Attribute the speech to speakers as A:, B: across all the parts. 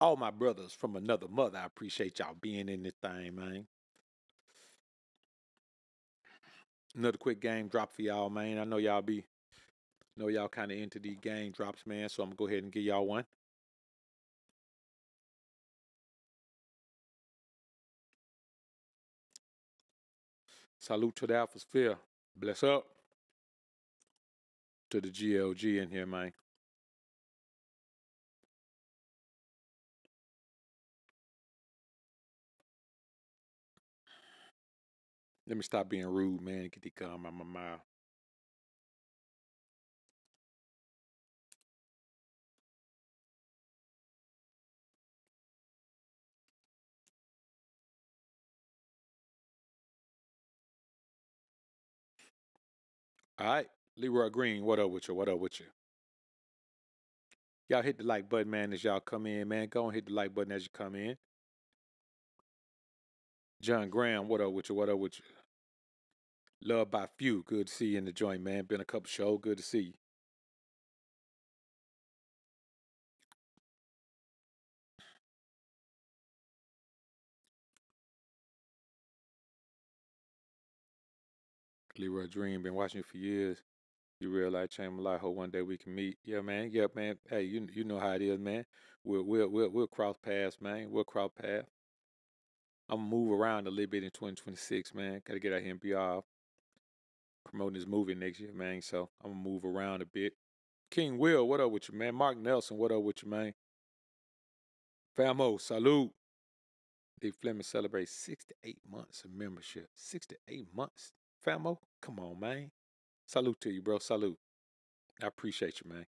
A: All my brothers from another mother, I appreciate y'all being in this thing, man. Another quick game drop for y'all, man. I know y'all kind of into these game drops, man. So I'm gonna go ahead and give y'all one. Salute to the Alpha Sphere. Bless up to the GLG in here, man. Let me stop being rude, man, and get the gum out my mouth. All right. Leroy Green, what up with you? What up with you? Y'all hit the like button, man, as y'all come in, man. Go and hit the like button as you come in. John Graham, what up with you? What up with you? Love by few. Good to see you in the joint, man. Been a couple shows. Good to see you. Leroy Dream, been watching you for years. You realize change my life. Hope one day we can meet. Yeah, man. Yeah, man. Hey, you know how it is, man. We'll cross paths, man. We'll cross paths. I'm gonna move around a little bit in 2026, man. Gotta get out here and be promoting this movie next year, man. So I'm gonna move around a bit. King Will, what up with you, man? Mark Nelson, what up with you, man? Famo, salute. Dave Fleming celebrates 6 to 8 months of membership. 6 to 8 months. Famo, come on, man. Salute to you, bro. Salute. I appreciate you, man.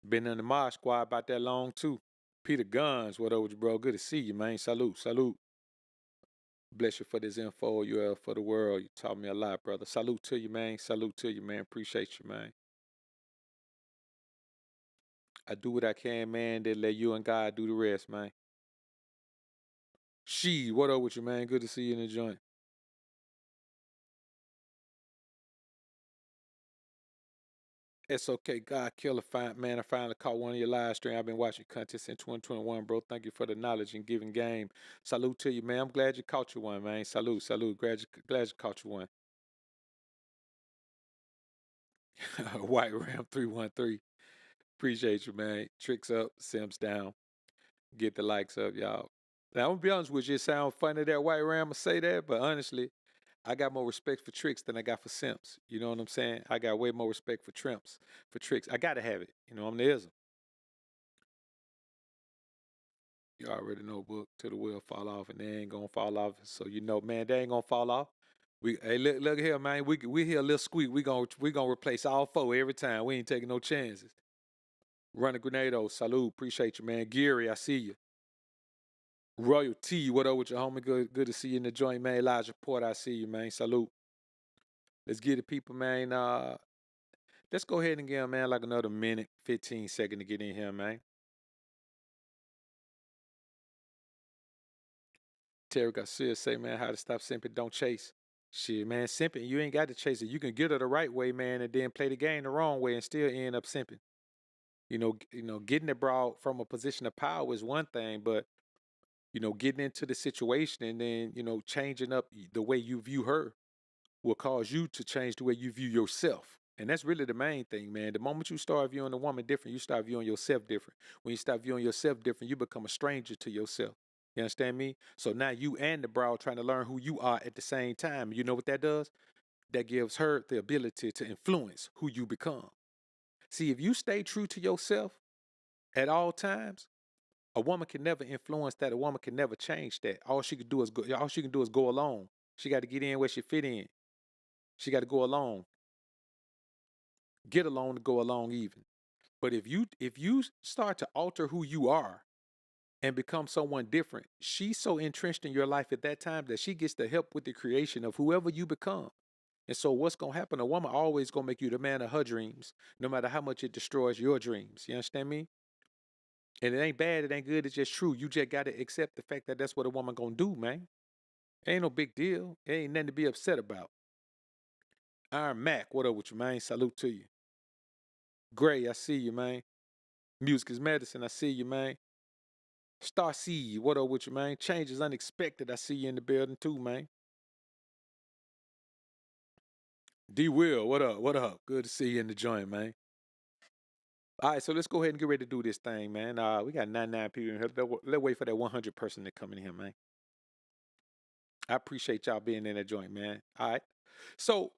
A: Been in the Mod Squad about that long, too. Peter Guns, what up with you, bro? Good to see you, man. Salute, salute. Bless you for this info you have for the world. You taught me a lot, brother. Salute to you, man. Salute to you, man. Appreciate you, man. I do what I can, man. Then let you and God do the rest, man. She, what up with you, man? Good to see you in the joint. It's okay, God killer, man. I finally caught one of your live stream. I've been watching content since 2021, bro. Thank you for the knowledge and giving game. Salute to you, man. I'm glad you caught you one, man. Salute, salute. Glad you caught you one. White Ram 313. Appreciate you, man. Tricks up, Simps down. Get the likes up, y'all. Now, I'm gonna be honest with you. It sounds funny that White Ram will say that, but honestly, I got more respect for Tricks than I got for Simps. You know what I'm saying? I got way more respect for Tricks. I gotta have it. You know, I'm the ism. You already know, book till the wheel fall off, and they ain't gonna fall off. So you know, man, they ain't gonna fall off. Hey, look here, man. We hear a little squeak. We gonna replace all four every time. We ain't taking no chances. Run a grenado. Salute. Appreciate you, man. Geary, I see you. Royal T, what up with your homie? Good to see you in the joint, man. Elijah Port, I see you, man. Salute. Let's get the people, man. Let's go ahead and give 'em, man, like another minute, 15 seconds to get in here, man. Terry Garcia say, man, how to stop simping, don't chase. Shit, man, simping, you ain't got to chase it. You can get her the right way, man, and then play the game the wrong way and still end up simping. Getting it brought from a position of power is one thing, but getting into the situation and then, changing up the way you view her will cause you to change the way you view yourself. And that's really the main thing, man. The moment you start viewing a woman different, you start viewing yourself different. When you start viewing yourself different, you become a stranger to yourself. You understand me? So now you and the broad trying to learn who you are at the same time. You know what that does? That gives her the ability to influence who you become. See, if you stay true to yourself at all times, a woman can never influence that. A woman can never change that. All she can do is go along. She got to get in where she fit in. She got to go along. Get along to go along even. But if you start to alter who you are and become someone different, she's so entrenched in your life at that time that she gets to help with the creation of whoever you become. And so what's gonna happen? A woman always gonna make you the man of her dreams, no matter how much it destroys your dreams. You understand me? And it ain't bad, it ain't good, it's just true. You just gotta accept the fact that that's what a woman gonna do, man. Ain't no big deal. It ain't nothing to be upset about. Iron Mac, what up with you, man? Salute to you. Gray, I see you, man. Music is medicine, I see you, man. Star Seed, what up with you, man? Change is unexpected, I see you in the building too, man. D Will, what up? What up? Good to see you in the joint, man. All right, so let's go ahead and get ready to do this thing, man. We got 99 people in here. Let's wait for that 100 person to come in here, man. I appreciate y'all being in that joint, man. All right. So,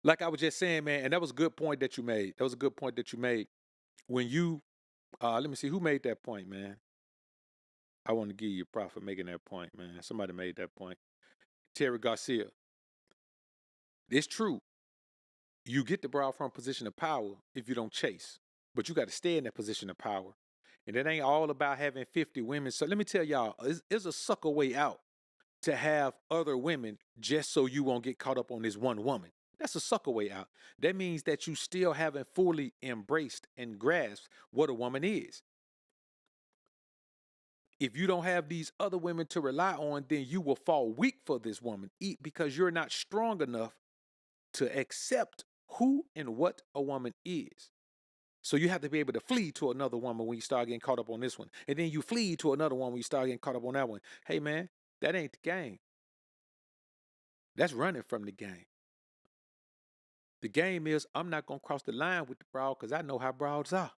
A: like I was just saying, man, and that was a good point that you made. That was a good point that you made. When you, let me see, who made that point, man? I want to give you a props for making that point, man. Somebody made that point. Terry Garcia. It's true. You get the broad from a position of power if you don't chase, but you got to stay in that position of power. And it ain't all about having 50 women. So let me tell y'all, it's a sucker way out to have other women just so you won't get caught up on this one woman. That's a sucker way out. That means that you still haven't fully embraced and grasped what a woman is. If you don't have these other women to rely on, then you will fall weak for this woman because you're not strong enough to accept who and what a woman is. So you have to be able to flee to another woman when you start getting caught up on this one. And then you flee to another one when you start getting caught up on that one. Hey, man, that ain't the game. That's running from the game. The game is I'm not going to cross the line with the broad because I know how broads are.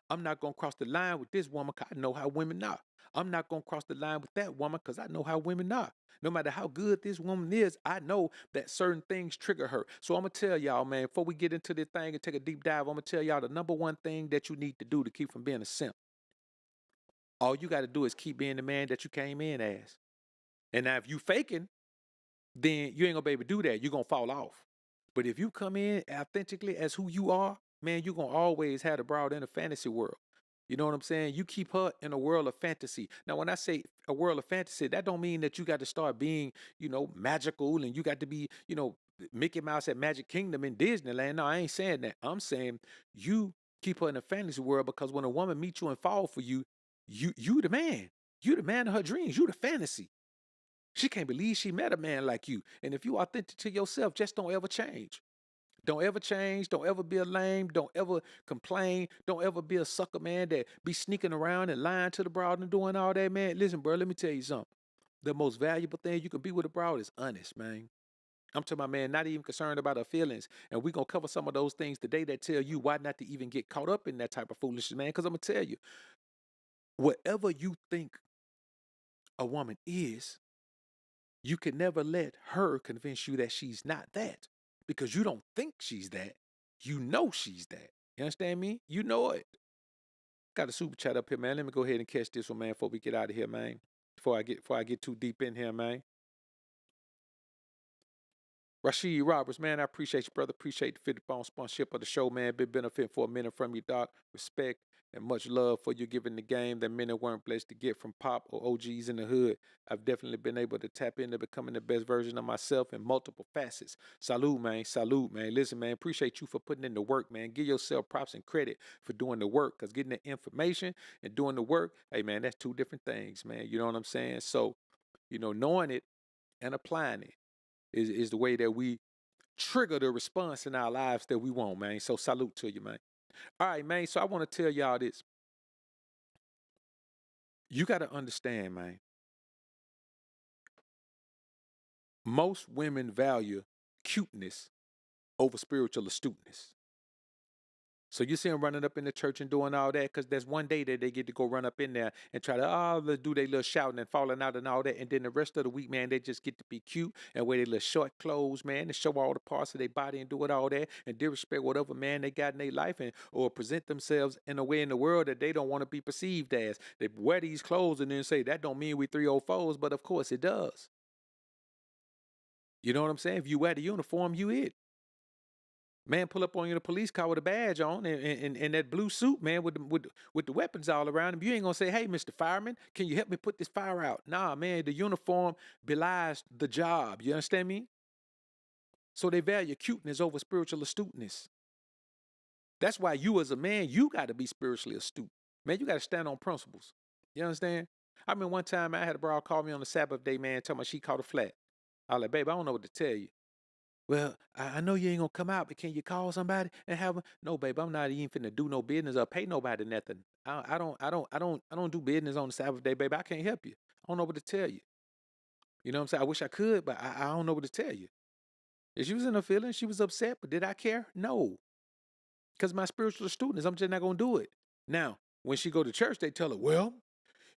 A: I'm not going to cross the line with this woman because I know how women are. I'm not going to cross the line with that woman because I know how women are. No matter how good this woman is, I know that certain things trigger her. So I'm going to tell y'all, man, before we get into this thing and take a deep dive, I'm going to tell y'all the number one thing that you need to do to keep from being a simp. All you got to do is keep being the man that you came in as. And now if you faking, then you ain't going to be able to do that. You're going to fall off. But if you come in authentically as who you are, man, you're going to always have the broad in a fantasy world. You know what I'm saying? You keep her in a world of fantasy. Now, when I say a world of fantasy, that don't mean that you got to start being, magical and you got to be, Mickey Mouse at Magic Kingdom in Disneyland. No, I ain't saying that. I'm saying you keep her in a fantasy world because when a woman meets you and fall for you, you the man. You the man of her dreams. You the fantasy. She can't believe she met a man like you. And if you authentic to yourself, just don't ever change. Don't ever change. Don't ever be a lame. Don't ever complain. Don't ever be a sucker, man, that be sneaking around and lying to the broad and doing all that, man. Listen, bro, let me tell you something. The most valuable thing you can be with a broad is honest, man. I'm talking about, man, not even concerned about her feelings. And we're going to cover some of those things today that tell you why not to even get caught up in that type of foolishness, man. Because I'm going to tell you, whatever you think a woman is, you can never let her convince you that she's not that because you don't think she's that. You know she's that. You understand me? You know it. Got a super chat up here, man. Let me go ahead and catch this one, man, before we get out of here, man. Before I get too deep in here, man. Rashid Roberts, man, I appreciate you, brother. Appreciate the 50 pound sponsorship of the show, man. Been benefiting for a minute from you, Doc. Respect and much love for you giving the game that many weren't blessed to get from Pop or OGs in the hood. I've definitely been able to tap into becoming the best version of myself in multiple facets. Salute, man. Salute, man. Listen, man, appreciate you for putting in the work, man. Give yourself props and credit for doing the work because getting the information and doing the work, hey, man, that's two different things, man. You know what I'm saying? So, knowing it and applying it is the way that we trigger the response in our lives that we want, man. So salute to you, man. All right, man. So I want to tell y'all this. You got to understand, man. Most women value cuteness over spiritual astuteness. So you see them running up in the church and doing all that because there's one day that they get to go run up in there and try to do their little shouting and falling out and all that. And then the rest of the week, man, they just get to be cute and wear their little short clothes, man, and show all the parts of their body and do it all that and disrespect whatever man they got in their life and or present themselves in a way in the world that they don't want to be perceived as. They wear these clothes and then say that don't mean we 304s, but of course it does. You know what I'm saying? If you wear the uniform, you it. Man, pull up on you in a police car with a badge on and that blue suit, man, with the weapons all around him. You ain't gonna say, "Hey, Mr. Fireman, can you help me put this fire out?" Nah, man, the uniform belies the job. You understand me? So they value cuteness over spiritual astuteness. That's why you as a man, you got to be spiritually astute. Man, you got to stand on principles. You understand? I mean, one time I had a broad call me on the Sabbath day, man, tell me she caught a flat. I was like, "Babe, I don't know what to tell you." Well, I know you ain't gonna come out, but can you call somebody and have no, babe, I'm not even finna do no business or pay nobody nothing. I don't do business on the Sabbath day, baby. I can't help you. I don't know what to tell you. You know what I'm saying? I wish I could, but I don't know what to tell you. If she was in her feelings, she was upset, but did I care? No. Because my spiritual students, I'm just not gonna do it. Now, when she go to church, they tell her, well,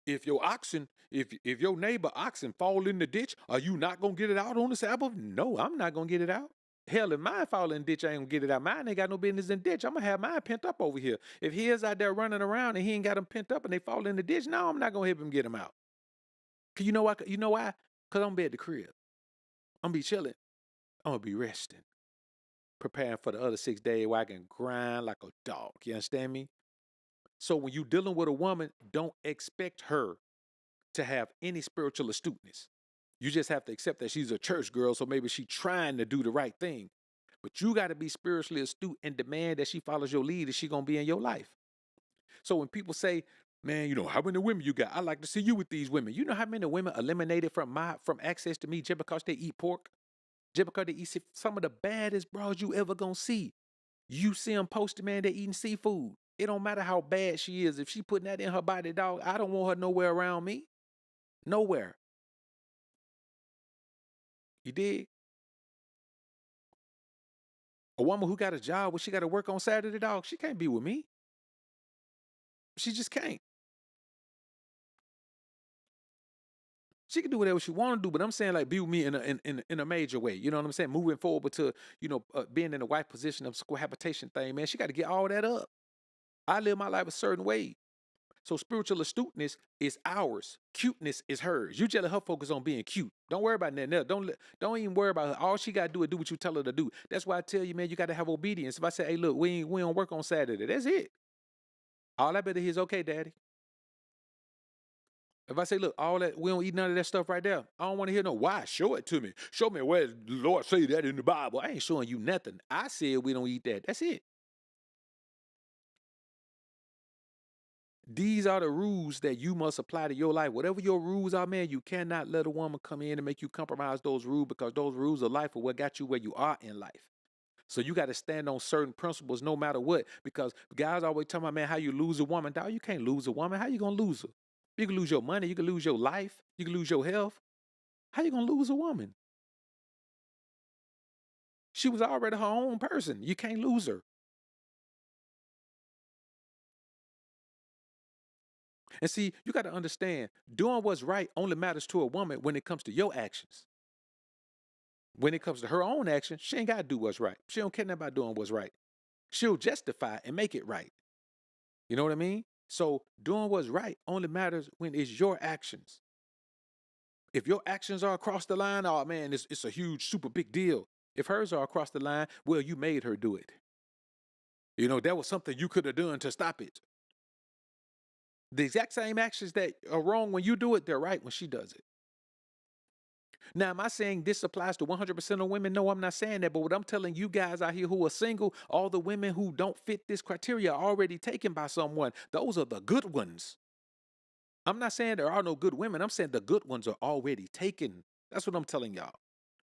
A: if your neighbor oxen fall in the ditch, are you not gonna get it out on the Sabbath? No, I'm not gonna get it out. Hell, if mine fall in the ditch, I ain't gonna get it out. Mine ain't got no business in the ditch. I'm gonna have mine pent up over here. If he is out there running around and he ain't got them pent up and they fall in the ditch, no, I'm not gonna help him get them out. Cause you know why? You know why? Cause I'm gonna be at the crib. I'm gonna be chilling. I'm gonna be resting, preparing for the other 6 days where I can grind like a dog. You understand me? So when you dealing with a woman, don't expect her to have any spiritual astuteness. You just have to accept that she's a church girl, so maybe she's trying to do the right thing. But you got to be spiritually astute and demand that she follows your lead if she gonna be in your life. So when people say, man, how many women you got? I like to see you with these women. You know how many women eliminated from access to me just because they eat pork? Just because they eat some of the baddest bras you ever gonna see. You see them posted, man, they eating seafood. It don't matter how bad she is. If she putting that in her body, dog, I don't want her nowhere around me. Nowhere. You dig? A woman who got a job where she got to work on Saturday, dog, she can't be with me. She just can't. She can do whatever she want to do, but I'm saying like be with me in a major way. You know what I'm saying? Moving forward to being in the white position of cohabitation thing, man. She got to get all that up. I live my life a certain way. So spiritual astuteness is ours. Cuteness is hers. You just let her focus on being cute. Don't worry about nothing else. Don't even worry about her. All she gotta do is do what you tell her to do. That's why I tell you, man, you gotta have obedience. If I say, hey, look, we don't work on Saturday, that's it. All I better hear is okay, daddy. If I say, look, all that we don't eat none of that stuff right there, I don't want to hear no why. Show it to me. Show me where the Lord say that in the Bible. I ain't showing you nothing. I said we don't eat that. That's it. These are the rules that you must apply to your life. Whatever your rules are, man, you cannot let a woman come in and make you compromise those rules because those rules of life are what got you where you are in life. So you got to stand on certain principles no matter what. Because guys always tell me, man, how you lose a woman. Dog, you can't lose a woman. How you gonna lose her? You can lose your money, you can lose your life, you can lose your health. How you gonna lose a woman? She was already her own person. You can't lose her. And see, you got to understand, doing what's right only matters to a woman when it comes to your actions. When it comes to her own actions, she ain't got to do what's right. She don't care about doing what's right. She'll justify and make it right. You know what I mean? So doing what's right only matters when it's your actions. If your actions are across the line, oh man, it's a huge, super big deal. If hers are across the line, well, you made her do it. That was something you could have done to stop it. The exact same actions that are wrong when you do it, they're right when she does it. Now, am I saying this applies to 100% of women? No, I'm not saying that. But what I'm telling you guys out here who are single, all the women who don't fit this criteria are already taken by someone. Those are the good ones. I'm not saying there are no good women. I'm saying the good ones are already taken. That's what I'm telling y'all.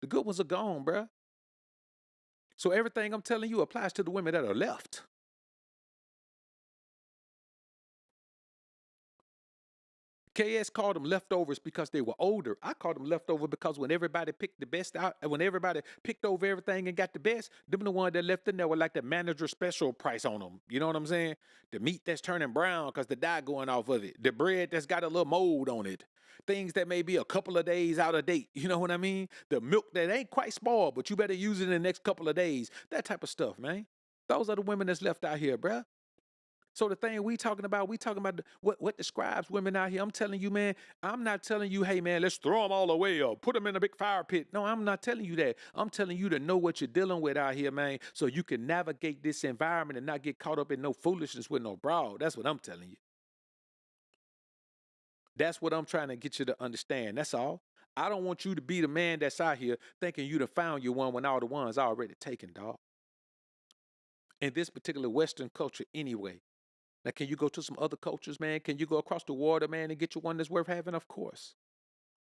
A: The good ones are gone, bruh. So everything I'm telling you applies to the women that are left. KS called them leftovers because they were older. I called them leftover because when everybody picked the best out, and when everybody picked over everything and got the best, them the one that left in there were like the manager special price on them. You know what I'm saying? The meat that's turning brown because the dye going off of it. The bread that's got a little mold on it. Things that may be a couple of days out of date. You know what I mean? The milk that ain't quite spoiled, but you better use it in the next couple of days. That type of stuff, man. Those are the women that's left out here, bruh. So the thing we talking about what describes women out here. I'm telling you, man, I'm not telling you, hey, man, let's throw them all away or put them in a big fire pit. No, I'm not telling you that. I'm telling you to know what you're dealing with out here, man, so you can navigate this environment and not get caught up in no foolishness with no broad. That's what I'm telling you. That's what I'm trying to get you to understand. That's all. I don't want you to be the man that's out here thinking you'd have found your one when all the ones are already taken, dog. In this particular Western culture, anyway. Now, can you go to some other cultures, man? Can you go across the water, man, and get you one that's worth having? Of course.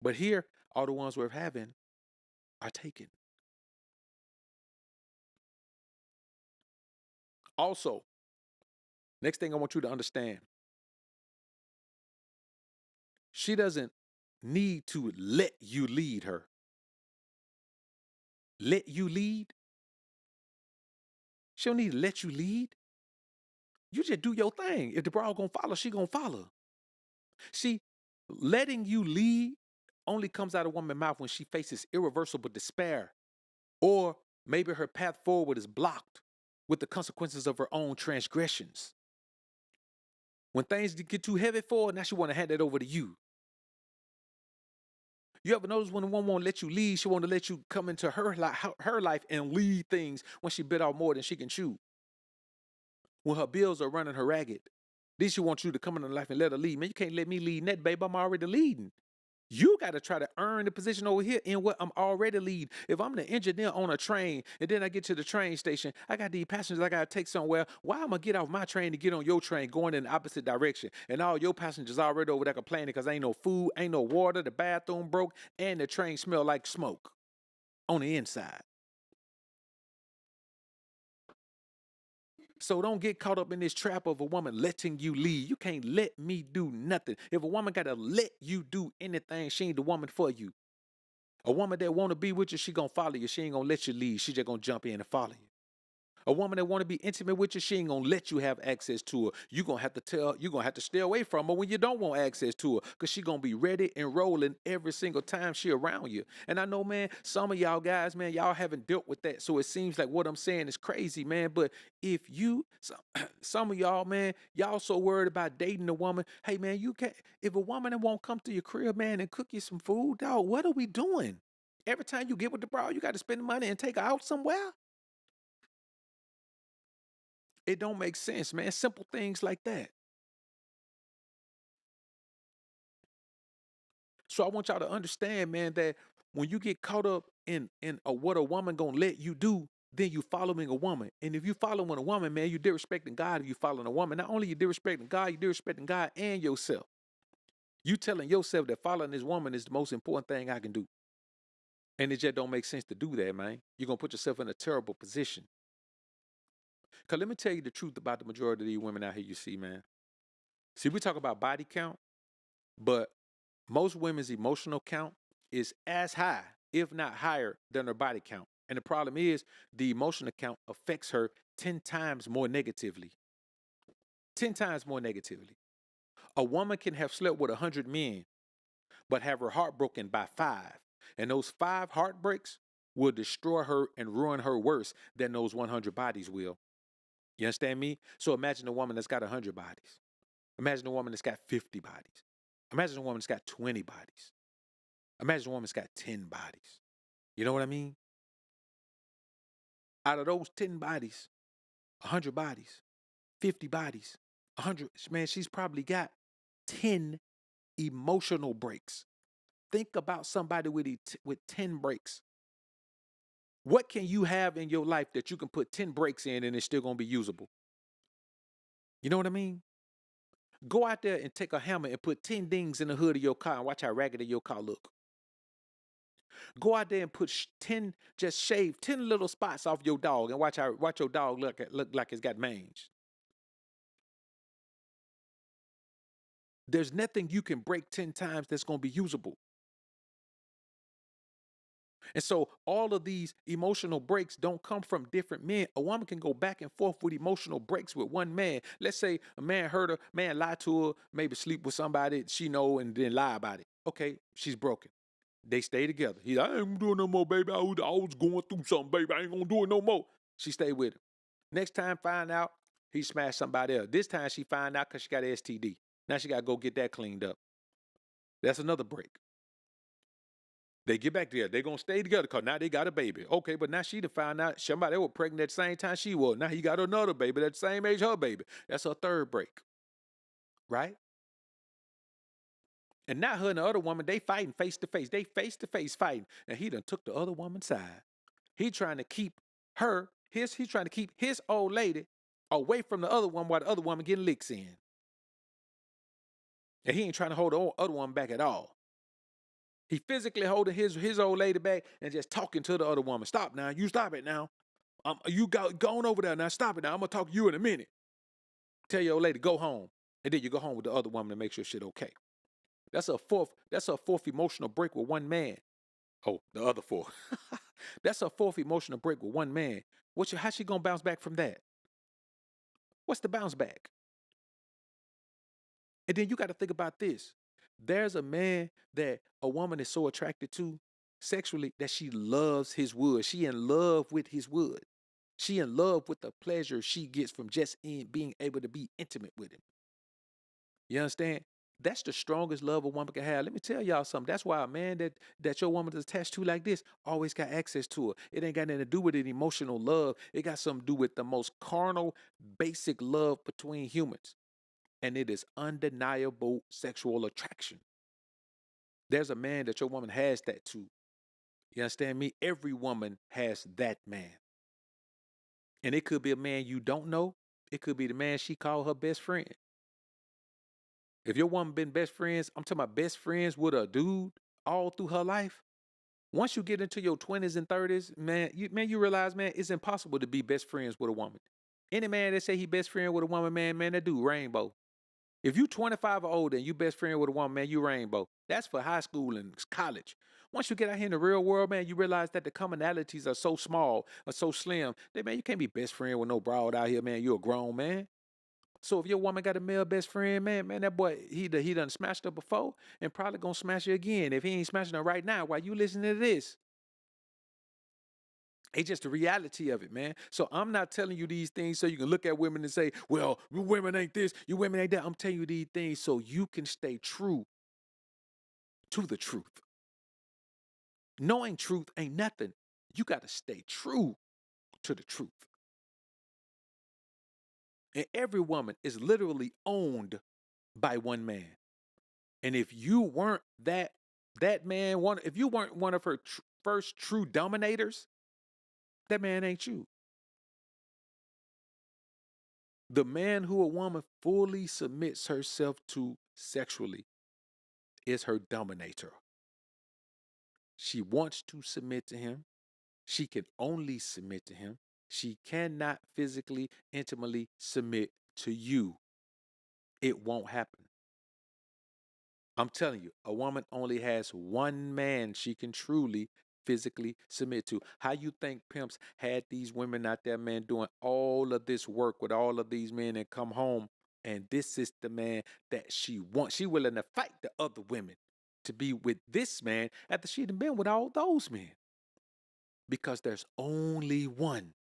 A: But here, all the ones worth having are taken. Also, next thing I want you to understand, she doesn't need to let you lead her. Let you lead? She don't need to let you lead. You just do your thing. If the bra gonna follow, she gonna follow. See, letting you lead only comes out of a woman's mouth when she faces irreversible despair, or maybe her path forward is blocked with the consequences of her own transgressions. When things get too heavy for her, now she want to hand it over to you. You ever notice when a woman won't let you lead, she want to let you come into her life and lead things when she bit off more than she can chew. When her bills are running her ragged, then she wants you to come into her life and let her lead. Man, you can't let me lead in that, babe. I'm already leading. You got to try to earn the position over here in what I'm already lead. If I'm the engineer on a train and then I get to the train station, I got these passengers I got to take somewhere. Why am I going to get off my train to get on your train going in the opposite direction? And all your passengers already over there complaining because ain't no food, ain't no water, the bathroom broke, and the train smell like smoke on the inside. So don't get caught up in this trap of a woman letting you lead. You can't let me do nothing. If a woman got to let you do anything, she ain't the woman for you. A woman that want to be with you, she going to follow you. She ain't going to let you lead. She just going to jump in and follow you. A woman that want to be intimate with you, she ain't going to let you have access to her. You're going to have to stay away from her when you don't want access to her, because she going to be ready and rolling every single time she around you. And I know, man, some of y'all guys, man, y'all haven't dealt with that. So it seems like what I'm saying is crazy, man. But if some of y'all, man, y'all so worried about dating a woman. Hey, man, you can't, if a woman that won't come to your crib, man, and cook you some food, dog, what are we doing? Every time you get with the bro, you got to spend money and take her out somewhere. It don't make sense, man. Simple things like that. So I want y'all to understand, man, that when you get caught up in what a woman gonna let you do, then you following a woman. And if you following a woman, man, you disrespecting God. If you following a woman, not only you disrespecting God, you disrespecting God and yourself. You telling yourself that following this woman is the most important thing I can do. And it just don't make sense to do that, man. You're gonna put yourself in a terrible position. Cause let me tell you the truth about the majority of these women out here you see, man. See, we talk about body count, but most women's emotional count is as high, if not higher, than her body count. And the problem is the emotional count affects her 10 times more negatively. 10 times more negatively. A woman can have slept with 100 men, but have her heart broken by 5. And those 5 heartbreaks will destroy her and ruin her worse than those 100 bodies will. You understand me? So imagine a woman that's got 100 bodies. Imagine a woman that's got 50 bodies. Imagine a woman that's got 20 bodies. Imagine a woman that's got 10 bodies. You know what I mean? Out of those 10 bodies, 100 bodies, 50 bodies, 100, man, she's probably got 10 emotional breaks. Think about somebody with 10 breaks. What can you have in your life that you can put 10 breaks in and it's still going to be usable? You know what I mean? Go out there and take a hammer and put 10 dings in the hood of your car and watch how raggedy your car look. Go out there and put 10, just shave 10 little spots off your dog and watch your dog look like it's got mange. There's nothing you can break 10 times that's going to be usable. And so all of these emotional breaks don't come from different men. A woman can go back and forth with emotional breaks with one man. Let's say a man hurt her, man lied to her, maybe sleep with somebody she know and then lie about it. Okay, she's broken. They stay together. I ain't doing no more, baby. I was going through something, baby. I ain't gonna do it no more. She stayed with him. Next time, find out he smashed somebody else. This time she find out because she got an STD. Now she got to go get that cleaned up. That's another break. They get back together. They're going to stay together because now they got a baby. Okay, but now she done found out somebody was pregnant at the same time she was. Now he got another baby at the same age her baby. That's her third break. Right? And now her and the other woman, they fighting face to face. They face to face fighting. And he done took the other woman's side. He trying to keep he's trying to keep his old lady away from the other one while the other woman getting licks in. And he ain't trying to hold the other one back at all. He physically holding his old lady back and just talking to the other woman. Stop now. You stop it now. You go on over there now. Stop it now. I'm gonna talk to you in a minute. Tell your lady go home, and then you go home with the other woman to make sure shit okay. That's a fourth. That's a fourth emotional break with one man. Oh, the other four. That's a fourth emotional break with one man. How's she gonna bounce back from that? What's the bounce back? And then you got to think about this. There's a man that a woman is so attracted to sexually that she loves his wood. She in love with his wood. She in love with the pleasure she gets from just being able to be intimate with him. You understand? That's the strongest love a woman can have. Let me tell y'all something. That's why a man that your woman is attached to like this always got access to her. It ain't got nothing to do with an emotional love. It got something to do with the most carnal, basic love between humans. And it is undeniable sexual attraction. There's a man that your woman has that to. You understand me? Every woman has that man. And it could be a man you don't know. It could be the man she called her best friend. If your woman been best friends, I'm talking about best friends with a dude all through her life. Once you get into your 20s and 30s, man, you realize, man, it's impossible to be best friends with a woman. Any man that say he best friend with a woman, man, that dude rainbow. If you 25 or older and you best friend with a woman, man, you rainbow. That's for high school and college. Once you get out here in the real world, man, you realize that the commonalities are so small, are so slim, that, man, you can't be best friend with no broad out here, man. You're a grown man. So if your woman got a male best friend, man, that boy, he done smashed her before and probably gonna smash her again. If he ain't smashing her right now, while you listening to this, it's just the reality of it, man. So I'm not telling you these things so you can look at women and say, well, you women ain't this, you women ain't that. I'm telling you these things so you can stay true to the truth. Knowing truth ain't nothing. You got to stay true to the truth. And every woman is literally owned by one man. And if you weren't that man, if you weren't one of her first true dominators, that man ain't you. The man who a woman fully submits herself to sexually is her dominator. She wants to submit to him. She can only submit to him. She cannot physically, intimately submit to you. It won't happen. I'm telling you, a woman only has one man she can truly physically submit to. How you think pimps had these women out there, man, doing all of this work with all of these men and come home, and this is the man that she wants. She willing to fight the other women to be with this man after she'd been with all those men. Because there's only one.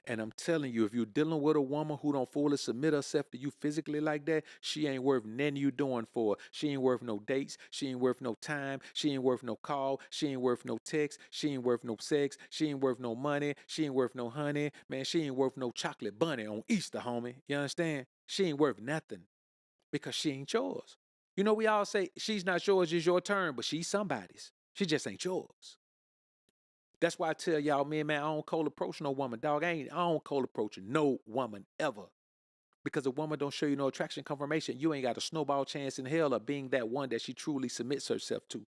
A: And I'm telling you, if you're dealing with a woman who don't fully submit herself to you physically like that, she ain't worth nothing you doing for her. She ain't worth no dates. She ain't worth no time. She ain't worth no call. She ain't worth no text. She ain't worth no sex. She ain't worth no money. She ain't worth no honey. Man, she ain't worth no chocolate bunny on Easter, homie. You understand? She ain't worth nothing because she ain't yours. You know, we all say she's not yours, it's your turn, but she's somebody's. She just ain't yours. That's why I tell y'all, man, I don't cold approach no woman, dog. I don't cold approach no woman ever. Because a woman don't show you no attraction confirmation, you ain't got a snowball chance in hell of being that one that she truly submits herself to.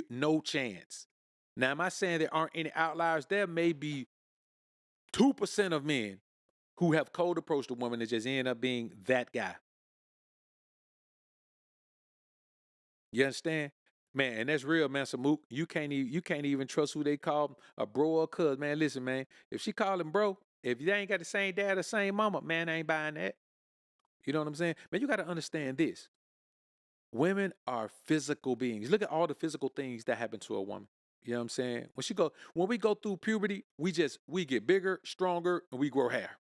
A: No chance. Now, am I saying there aren't any outliers? There may be 2% of men who have cold approached a woman that just end up being that guy. You understand? Man, and that's real, man. Samook, you can't even trust who they call a bro or cuz. Man, listen, man. If she call him bro, if they ain't got the same dad or same mama, man, I ain't buying that. You know what I'm saying? Man, you got to understand this. Women are physical beings. Look at all the physical things that happen to a woman. You know what I'm saying? When we go through puberty, we get bigger, stronger, and we grow hair.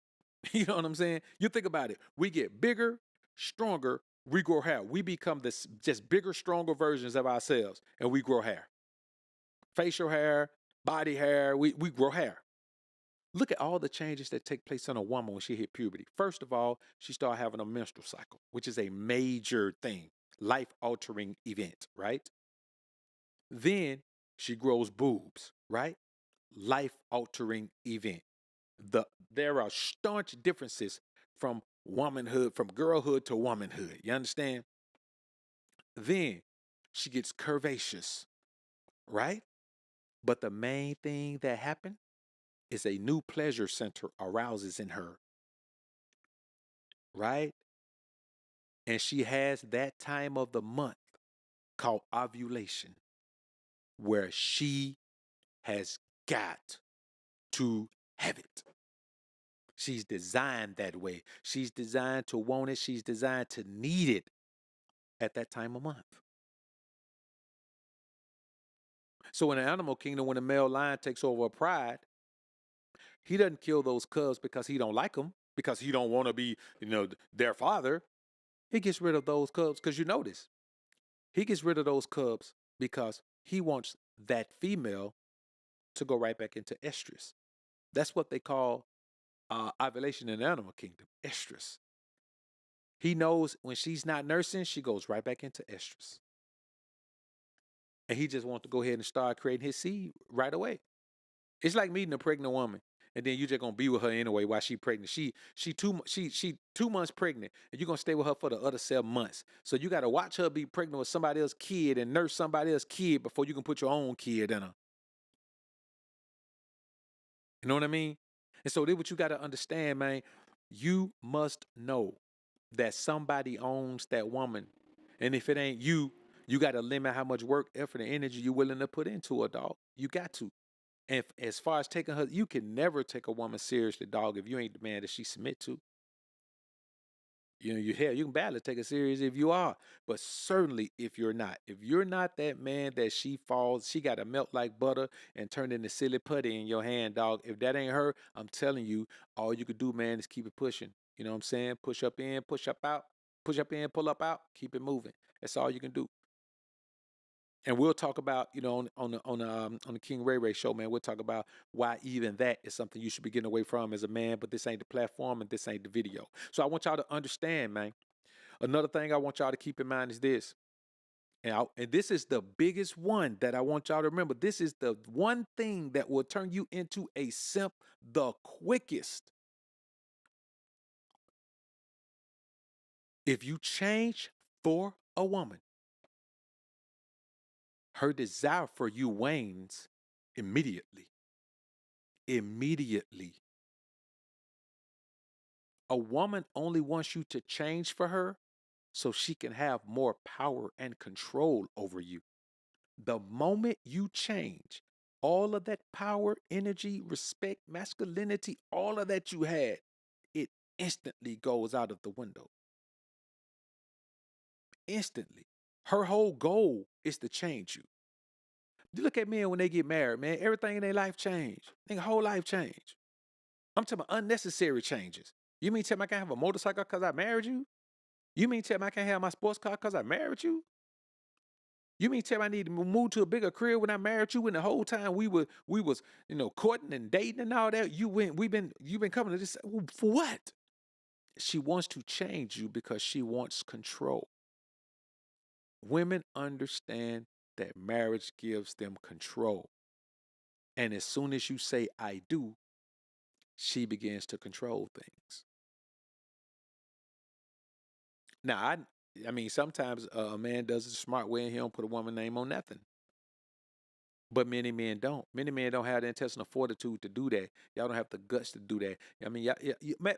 A: You know what I'm saying? You think about it. We get bigger, stronger, we grow hair. We become this just bigger, stronger versions of ourselves, and we grow hair. Facial hair, body hair, we grow hair. Look at all the changes that take place in a woman when she hit puberty. First of all, she started having a menstrual cycle, which is a major thing, life-altering event, right? Then she grows boobs, right? Life-altering event. There are staunch differences from girlhood to womanhood. You understand? Then she gets curvaceous, right? But the main thing that happened, is a new pleasure center arouses in her, right? And she has that time of the month called ovulation where she has got to have it. She's designed that way. She's designed to want it. She's designed to need it at that time of month. So in the animal kingdom, when a male lion takes over a pride, he doesn't kill those cubs because he don't like them, because he don't want to be, their father. He gets rid of those cubs because you notice he gets rid of those cubs because he wants that female to go right back into estrus. That's what they call ovulation in the animal kingdom, estrus. He knows when she's not nursing, she goes right back into estrus. And he just wants to go ahead and start creating his seed right away. It's like meeting a pregnant woman, and then you just gonna be with her anyway while she pregnant. She 2 months pregnant, and you're gonna stay with her for the other 7 months. So you gotta watch her be pregnant with somebody else's kid and nurse somebody else's kid before you can put your own kid in her. You know what I mean? And so this what you gotta understand, man. You must know that somebody owns that woman. And if it ain't you, you got to limit how much work, effort, and energy you're willing to put into a dog. You got to. And as far as taking her, you can never take a woman seriously, dog, if you ain't the man that she submit to. You can badly take it serious if you are, but certainly if you're not that man that she got to melt like butter and turn into silly putty in your hand, dog. If that ain't her, I'm telling you, all you could do, man, is keep it pushing. You know what I'm saying? Push up in, push up out, push up in, pull up out, keep it moving. That's all you can do. And we'll talk about, on the King Ray Ray show, man. We'll talk about why even that is something you should be getting away from as a man. But this ain't the platform, and this ain't the video. So I want y'all to understand, man. Another thing I want y'all to keep in mind is this, and this is the biggest one that I want y'all to remember. This is the one thing that will turn you into a simp the quickest. If you change for a woman, her desire for you wanes immediately. Immediately. A woman only wants you to change for her so she can have more power and control over you. The moment you change, all of that power, energy, respect, masculinity, all of that you had, it instantly goes out of the window. Instantly. Her whole goal is to change you. You look at men when they get married, man, everything in their life changed. Their whole life changed. I'm talking about unnecessary changes. You mean tell me I can't have a motorcycle because I married you? You mean tell me I can't have my sports car because I married you? You mean tell me I need to move to a bigger crib when I married you? When the whole time we was courting and dating and all that, you've been coming to this for what? She wants to change you because she wants control. Women understand that marriage gives them control, and as soon as you say I do, she begins to control things. Now I mean sometimes a man does it the smart way and he don't put a woman name on nothing. But many men don't. Many men don't have the intestinal fortitude to do that. Y'all don't have the guts to do that. I mean,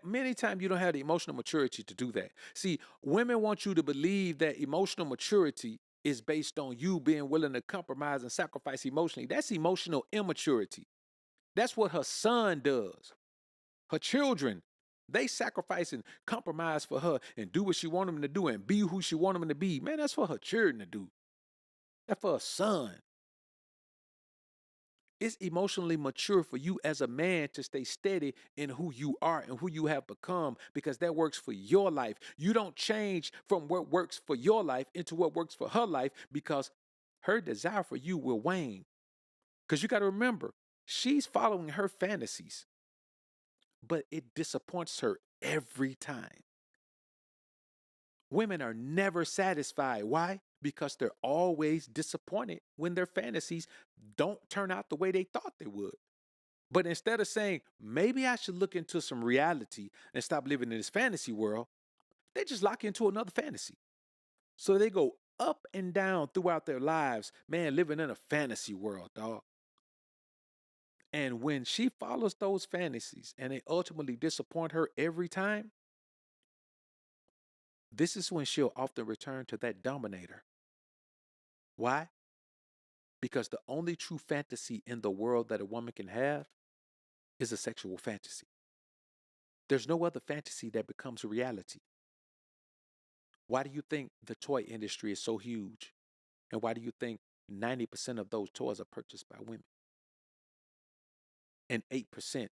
A: many times you don't have the emotional maturity to do that. See, women want you to believe that emotional maturity is based on you being willing to compromise and sacrifice emotionally. That's emotional immaturity. That's what her son does. Her children, they sacrifice and compromise for her and do what she want them to do and be who she want them to be. Man, that's for her children to do. That's for her son. It's emotionally mature for you as a man to stay steady in who you are and who you have become because that works for your life. You don't change from what works for your life into what works for her life because her desire for you will wane. Because you got to remember, she's following her fantasies, but it disappoints her every time. Women are never satisfied. Why? Because they're always disappointed when their fantasies don't turn out the way they thought they would. But instead of saying, maybe I should look into some reality and stop living in this fantasy world, they just lock into another fantasy. So they go up and down throughout their lives, man, living in a fantasy world, dog. And when she follows those fantasies and they ultimately disappoint her every time, this is when she'll often return to that dominator. Why? Because the only true fantasy in the world that a woman can have is a sexual fantasy. There's no other fantasy that becomes a reality. Why do you think the toy industry is so huge? And why do you think 90% of those toys are purchased by women? And 8%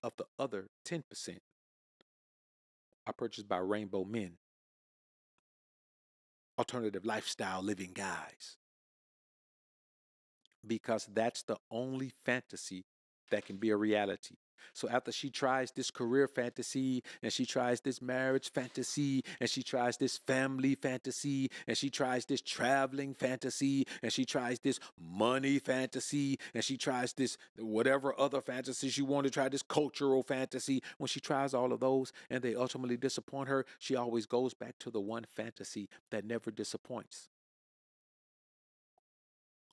A: of the other 10% are purchased by rainbow men, alternative lifestyle living guys. Because that's the only fantasy that can be a reality. So after she tries this career fantasy, and she tries this marriage fantasy, and she tries this family fantasy, and she tries this traveling fantasy, and she tries this money fantasy, and she tries this whatever other fantasies you want to try, this cultural fantasy, when she tries all of those and they ultimately disappoint her, she always goes back to the one fantasy that never disappoints.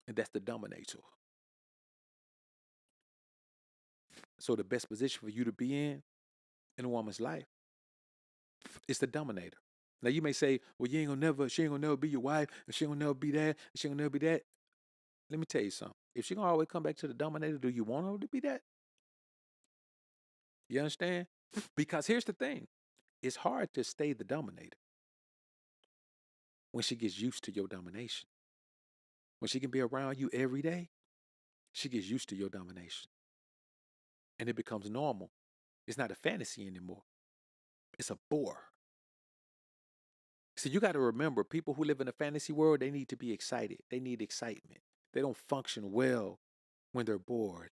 A: And that's the dominator. So the best position for you to be in a woman's life is the dominator. Now you may say, well, she ain't gonna never be your wife, and she ain't gonna never be that, and she ain't gonna never be that. Let me tell you something. If she gonna always come back to the dominator, do you want her to be that? You understand? Because here's the thing. It's hard to stay the dominator when she gets used to your domination. When she can be around you every day, she gets used to your domination. And it becomes normal. It's not a fantasy anymore. It's a bore. So you got to remember, people who live in a fantasy world, they need to be excited. They need excitement. They don't function well when they're bored.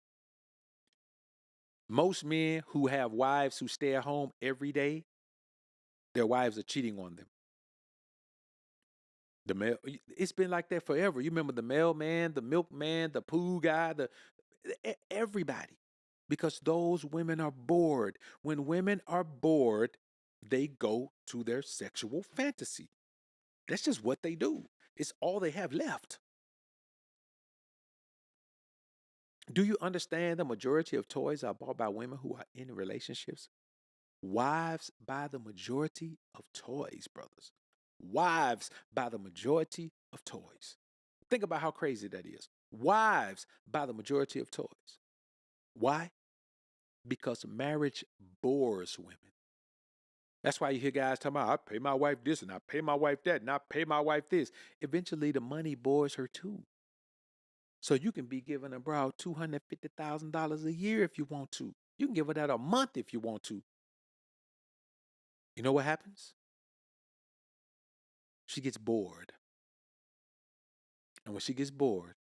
A: Most men who have wives who stay at home every day, their wives are cheating on them. It's been like that forever. You remember the mailman, the milkman, the pool guy, everybody. Because those women are bored. When women are bored, they go to their sexual fantasy. That's just what they do. It's all they have left. Do you understand the majority of toys are bought by women who are in relationships? Wives buy the majority of toys, brothers. Wives buy the majority of toys. Think about how crazy that is. Wives buy the majority of toys. Why? Because marriage bores women. That's why you hear guys talking about, I pay my wife this and I pay my wife that and I pay my wife this. Eventually, the money bores her too. So you can be giving a bro $250,000 a year if you want to. You can give her that a month if you want to. You know what happens? She gets bored. And when she gets bored,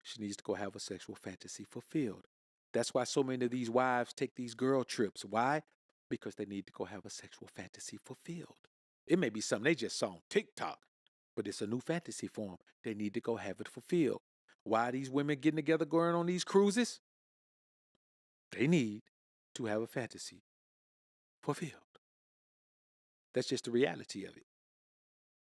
A: she needs to go have a sexual fantasy fulfilled. That's why so many of these wives take these girl trips. Why? Because they need to go have a sexual fantasy fulfilled. It may be something they just saw on TikTok, but it's a new fantasy for them. They need to go have it fulfilled. Why are these women getting together going on these cruises? They need to have a fantasy fulfilled. That's just the reality of it.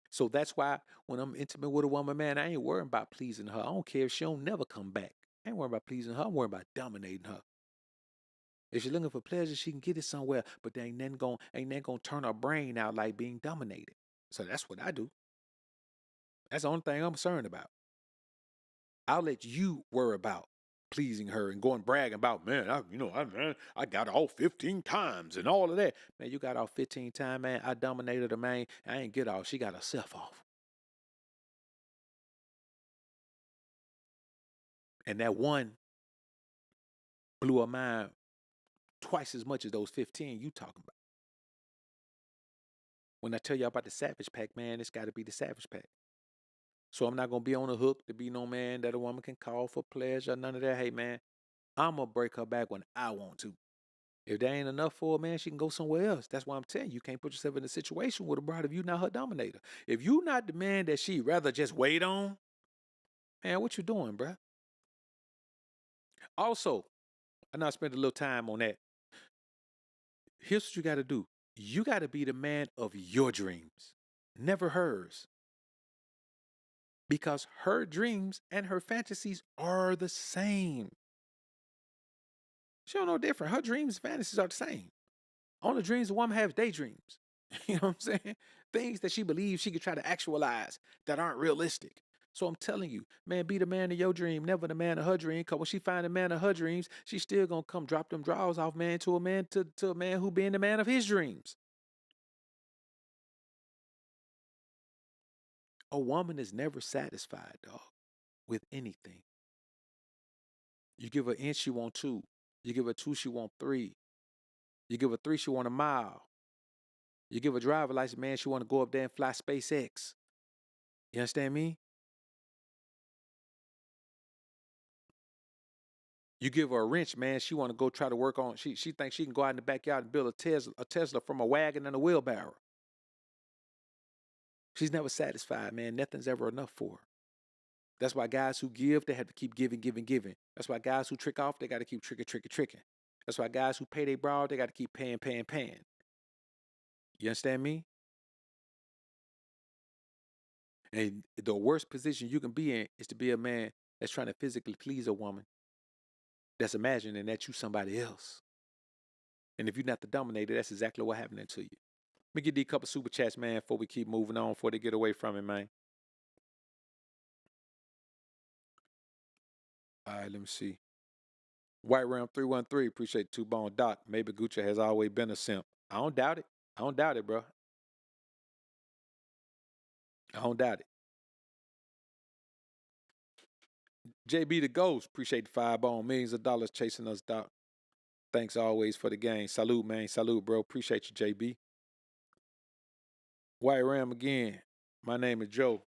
A: So that's why when I'm intimate with a woman, man, I ain't worrying about pleasing her. I don't care if she don't never come back. I ain't worrying about pleasing her. I'm worrying about dominating her. If she's looking for pleasure, she can get it somewhere, but they ain't nothing gonna turn her brain out like being dominated. So that's what I do. That's the only thing I'm concerned about. I'll let you worry about pleasing her and going bragging about, man, I got all 15 times and all of that. Man, you got all 15 times, man. I dominated her, man. I ain't get off. She got herself off. And that one blew her mind twice as much as those 15 you talking about. When I tell you about the Savage Pack, man, it's got to be the Savage Pack. So I'm not going to be on the hook to be no man that a woman can call for pleasure, none of that. Hey, man, I'm going to break her back when I want to. If there ain't enough for her, man, she can go somewhere else. That's why I'm telling you, you can't put yourself in a situation with a bride if you not her dominator. If you not the man that she rather just wait on, man, what you doing, bruh? Also, I know I spent a little time on that. Here's what you got to do. You got to be the man of your dreams, never hers. Because her dreams and her fantasies are the same. She don't know different. Her dreams, fantasies are the same. Only dreams a woman has daydreams. You know what I'm saying? Things that she believes she could try to actualize that aren't realistic. So I'm telling you, man, be the man of your dream, never the man of her dream. Cause when she find the man of her dreams, she's still gonna come drop them drawers off, man, to a man who being the man of his dreams. A woman is never satisfied, dog, with anything. You give her an inch, she want two. You give her two, she want three. You give her three, she want a mile. You give her a driver license, man, she want to go up there and fly SpaceX. You understand me? You give her a wrench, man, she want to go try to work on. She thinks she can go out in the backyard and build a Tesla from a wagon and a wheelbarrow. She's never satisfied, man. Nothing's ever enough for her. That's why guys who give, they have to keep giving, giving, giving. That's why guys who trick off, they got to keep tricking, tricking, tricking. That's why guys who pay their broad, they got to keep paying, paying, paying. You understand me? And the worst position you can be in is to be a man that's trying to physically please a woman that's imagining that you somebody else. And if you're not the dominator, that's exactly what happening to you. Let me get these couple super chats, man, before we keep moving on, before they get away from it, man. All right, let me see. White Ram 313, appreciate Two Bone Doc. Maybe Gucci has always been a simp. I don't doubt it. I don't doubt it, bro. I don't doubt it. JB the Ghost, appreciate the 5 bone. Millions of dollars chasing us, Doc. Thanks always for the game. Salute, man. Salute, bro. Appreciate you, JB. White Ram again. My name is Joe,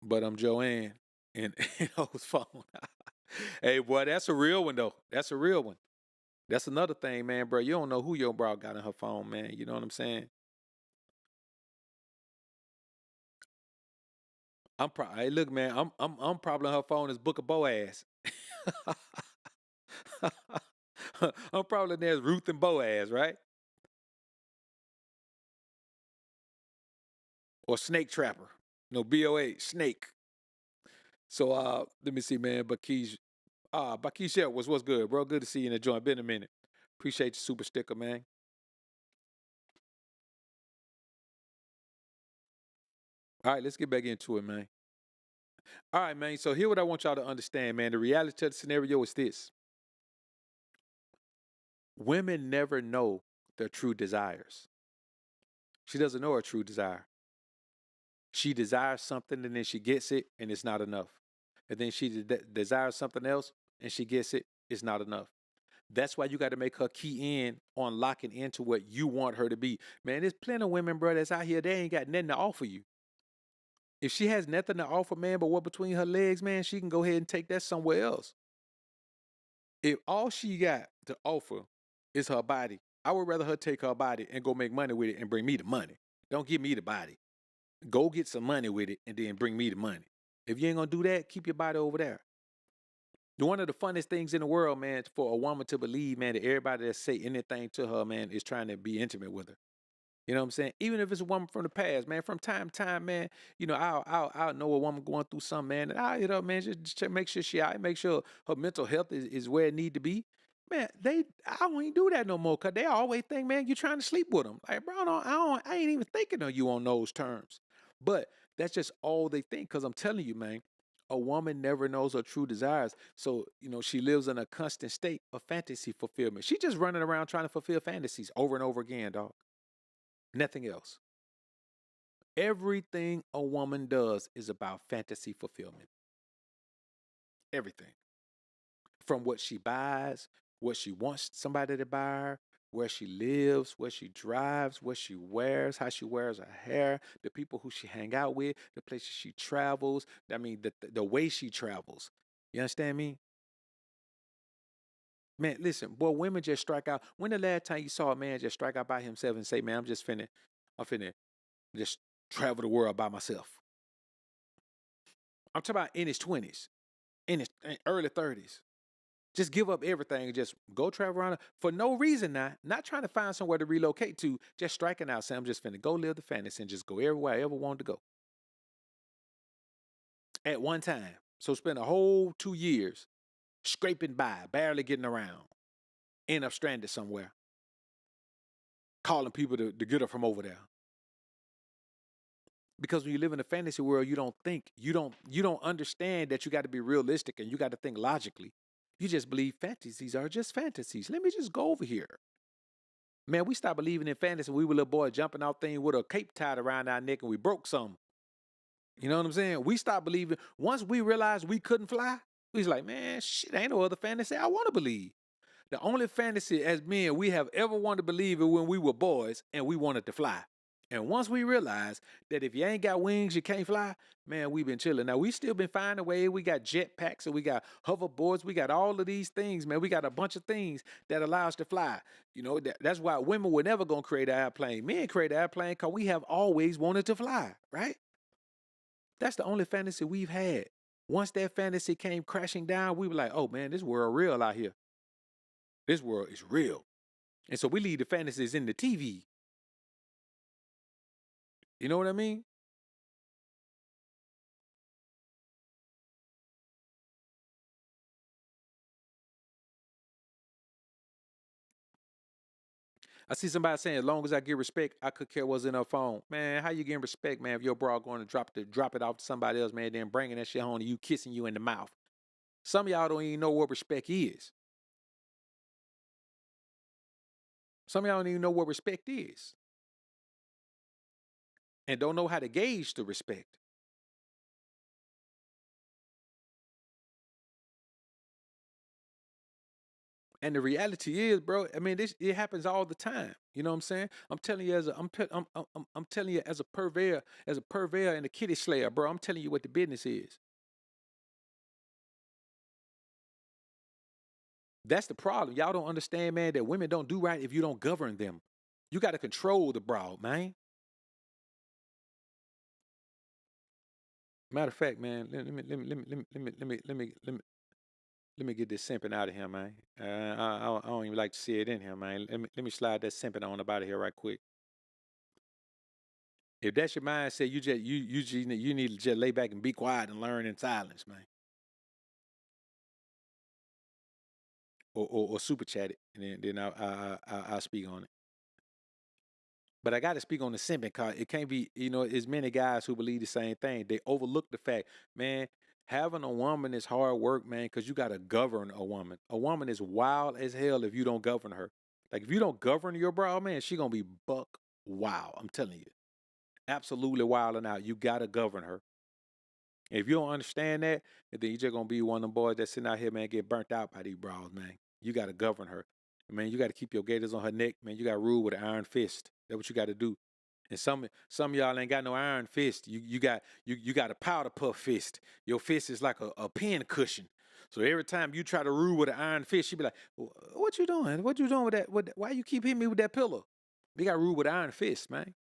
A: but I'm Joanne. And Ho's phone. Hey, boy, that's a real one, though. That's a real one. That's another thing, man, bro. You don't know who your bro got in her phone, man. You know what I'm saying? Hey, look, man. I'm probably on her phone as Book of Boaz. I'm probably there's Ruth and Boaz, right? Or Snake Trapper. No, BOA, Snake. So let me see, man. Bakeisha, what's good, bro? Good to see you in the joint. Been a minute. Appreciate your super sticker, man. All right, let's get back into it, man. All right, man. So here what I want y'all to understand, man. The reality of the scenario is this. Women never know their true desires. She doesn't know her true desire. She desires something and then she gets it and it's not enough. And then she desires something else and she gets it, it's not enough. That's why you got to make her key in on locking into what you want her to be. Man, there's plenty of women, bro, that's out here, they ain't got nothing to offer you. If she has nothing to offer, man, but what between her legs, man, she can go ahead and take that somewhere else. If all she got to offer is her body, I would rather her take her body and go make money with it and bring me the money. Don't give me the body. Go get some money with it and then bring me the money. If you ain't gonna do that, keep your body over there. One of the funnest things in the world, man, for a woman to believe, man, that everybody that say anything to her, man, is trying to be intimate with her. You know what I'm saying? Even if it's a woman from the past, man, from time to time, man, I'll know a woman going through something, man, and I, man, just check, make sure make sure her mental health is where it need to be. Man, I don't even do that no more, cause they always think, man, you trying to sleep with them. Like, bro, I ain't even thinking of you on those terms. But that's just all they think, cause I'm telling you, man, a woman never knows her true desires. So, she lives in a constant state of fantasy fulfillment. She just running around trying to fulfill fantasies over and over again, dog. Nothing else. Everything a woman does is about fantasy fulfillment. Everything. From what she buys, what she wants somebody to buy her, where she lives, where she drives, what she wears, how she wears her hair, the people who she hang out with, the places she travels. I mean, the way she travels. You understand me? Man, listen, boy, women just strike out. When the last time you saw a man just strike out by himself and say, man, I'm finna just travel the world by myself? I'm talking about in his 20s, in his early 30s. Just give up everything and just go travel around for no reason now. Not trying to find somewhere to relocate to, just striking out, saying, I'm just finna go live the fantasy and just go everywhere I ever wanted to go. At one time. So spend a whole 2 years scraping by, barely getting around, end up stranded somewhere, calling people to get her from over there. Because when you live in a fantasy world, you don't think, you don't understand that you got to be realistic and you got to think logically. You just believe fantasies are just fantasies. Let me just go over here. Man, we stopped believing in fantasy. We were little boy jumping off things with a cape tied around our neck and we broke some. You know what I'm saying? We stopped believing. Once we realized we couldn't fly, we was like, man, shit, ain't no other fantasy I want to believe. The only fantasy as men we have ever wanted to believe is when we were boys and we wanted to fly. And once we realized that if you ain't got wings, you can't fly, man, we've been chilling. Now, we still been finding a way. We got jetpacks and we got hoverboards. We got all of these things, man. We got a bunch of things that allow us to fly. You know, that's why women were never going to create an airplane. Men create an airplane because we have always wanted to fly, right? That's the only fantasy we've had. Once that fantasy came crashing down, we were like, oh, man, this world real out here. This world is real. And so we leave the fantasies in the TV. You know what I mean? I see somebody saying, as long as I get respect, I could care what's in her phone. Man, how you getting respect, man, if your bra going to drop it off to somebody else, man, then bringing that shit home to you, kissing you in the mouth. Some of y'all don't even know what respect is. Some of y'all don't even know what respect is. And don't know how to gauge the respect. And the reality is, bro, I mean, it happens all the time. You know what I'm saying? I'm telling you I'm telling you as a purveyor and a kitty slayer, bro. I'm telling you what the business is. That's the problem. Y'all don't understand, man, that women don't do right if you don't govern them. You got to control the broad, man. Matter of fact, man, let me get this simping out of here, man. I don't even like to see it in here, man. Let me slide that simping on up out of here right quick. If that's your mindset, you need to just lay back and be quiet and learn in silence, man. Or super chat it, and then I'll speak on it. But I got to speak on the simping because it can't be, it's many guys who believe the same thing. They overlook the fact, man, having a woman is hard work, man, because you got to govern a woman. A woman is wild as hell if you don't govern her. Like, if you don't govern your broad, man, she going to be buck wild. I'm telling you. Absolutely wilding out. You got to govern her. If you don't understand that, then you just going to be one of them boys that sitting out here, man, get burnt out by these broads, man. You got to govern her. Man, you got to keep your gators on her neck, man. You got to rule with an iron fist. That's what you got to do. And some of y'all ain't got no iron fist. You got a powder puff fist. Your fist is like a pin cushion. So every time you try to rule with an iron fist, she be like, "What you doing? What you doing with that? Why you keep hitting me with that pillow?" You got to rule with an iron fist, man.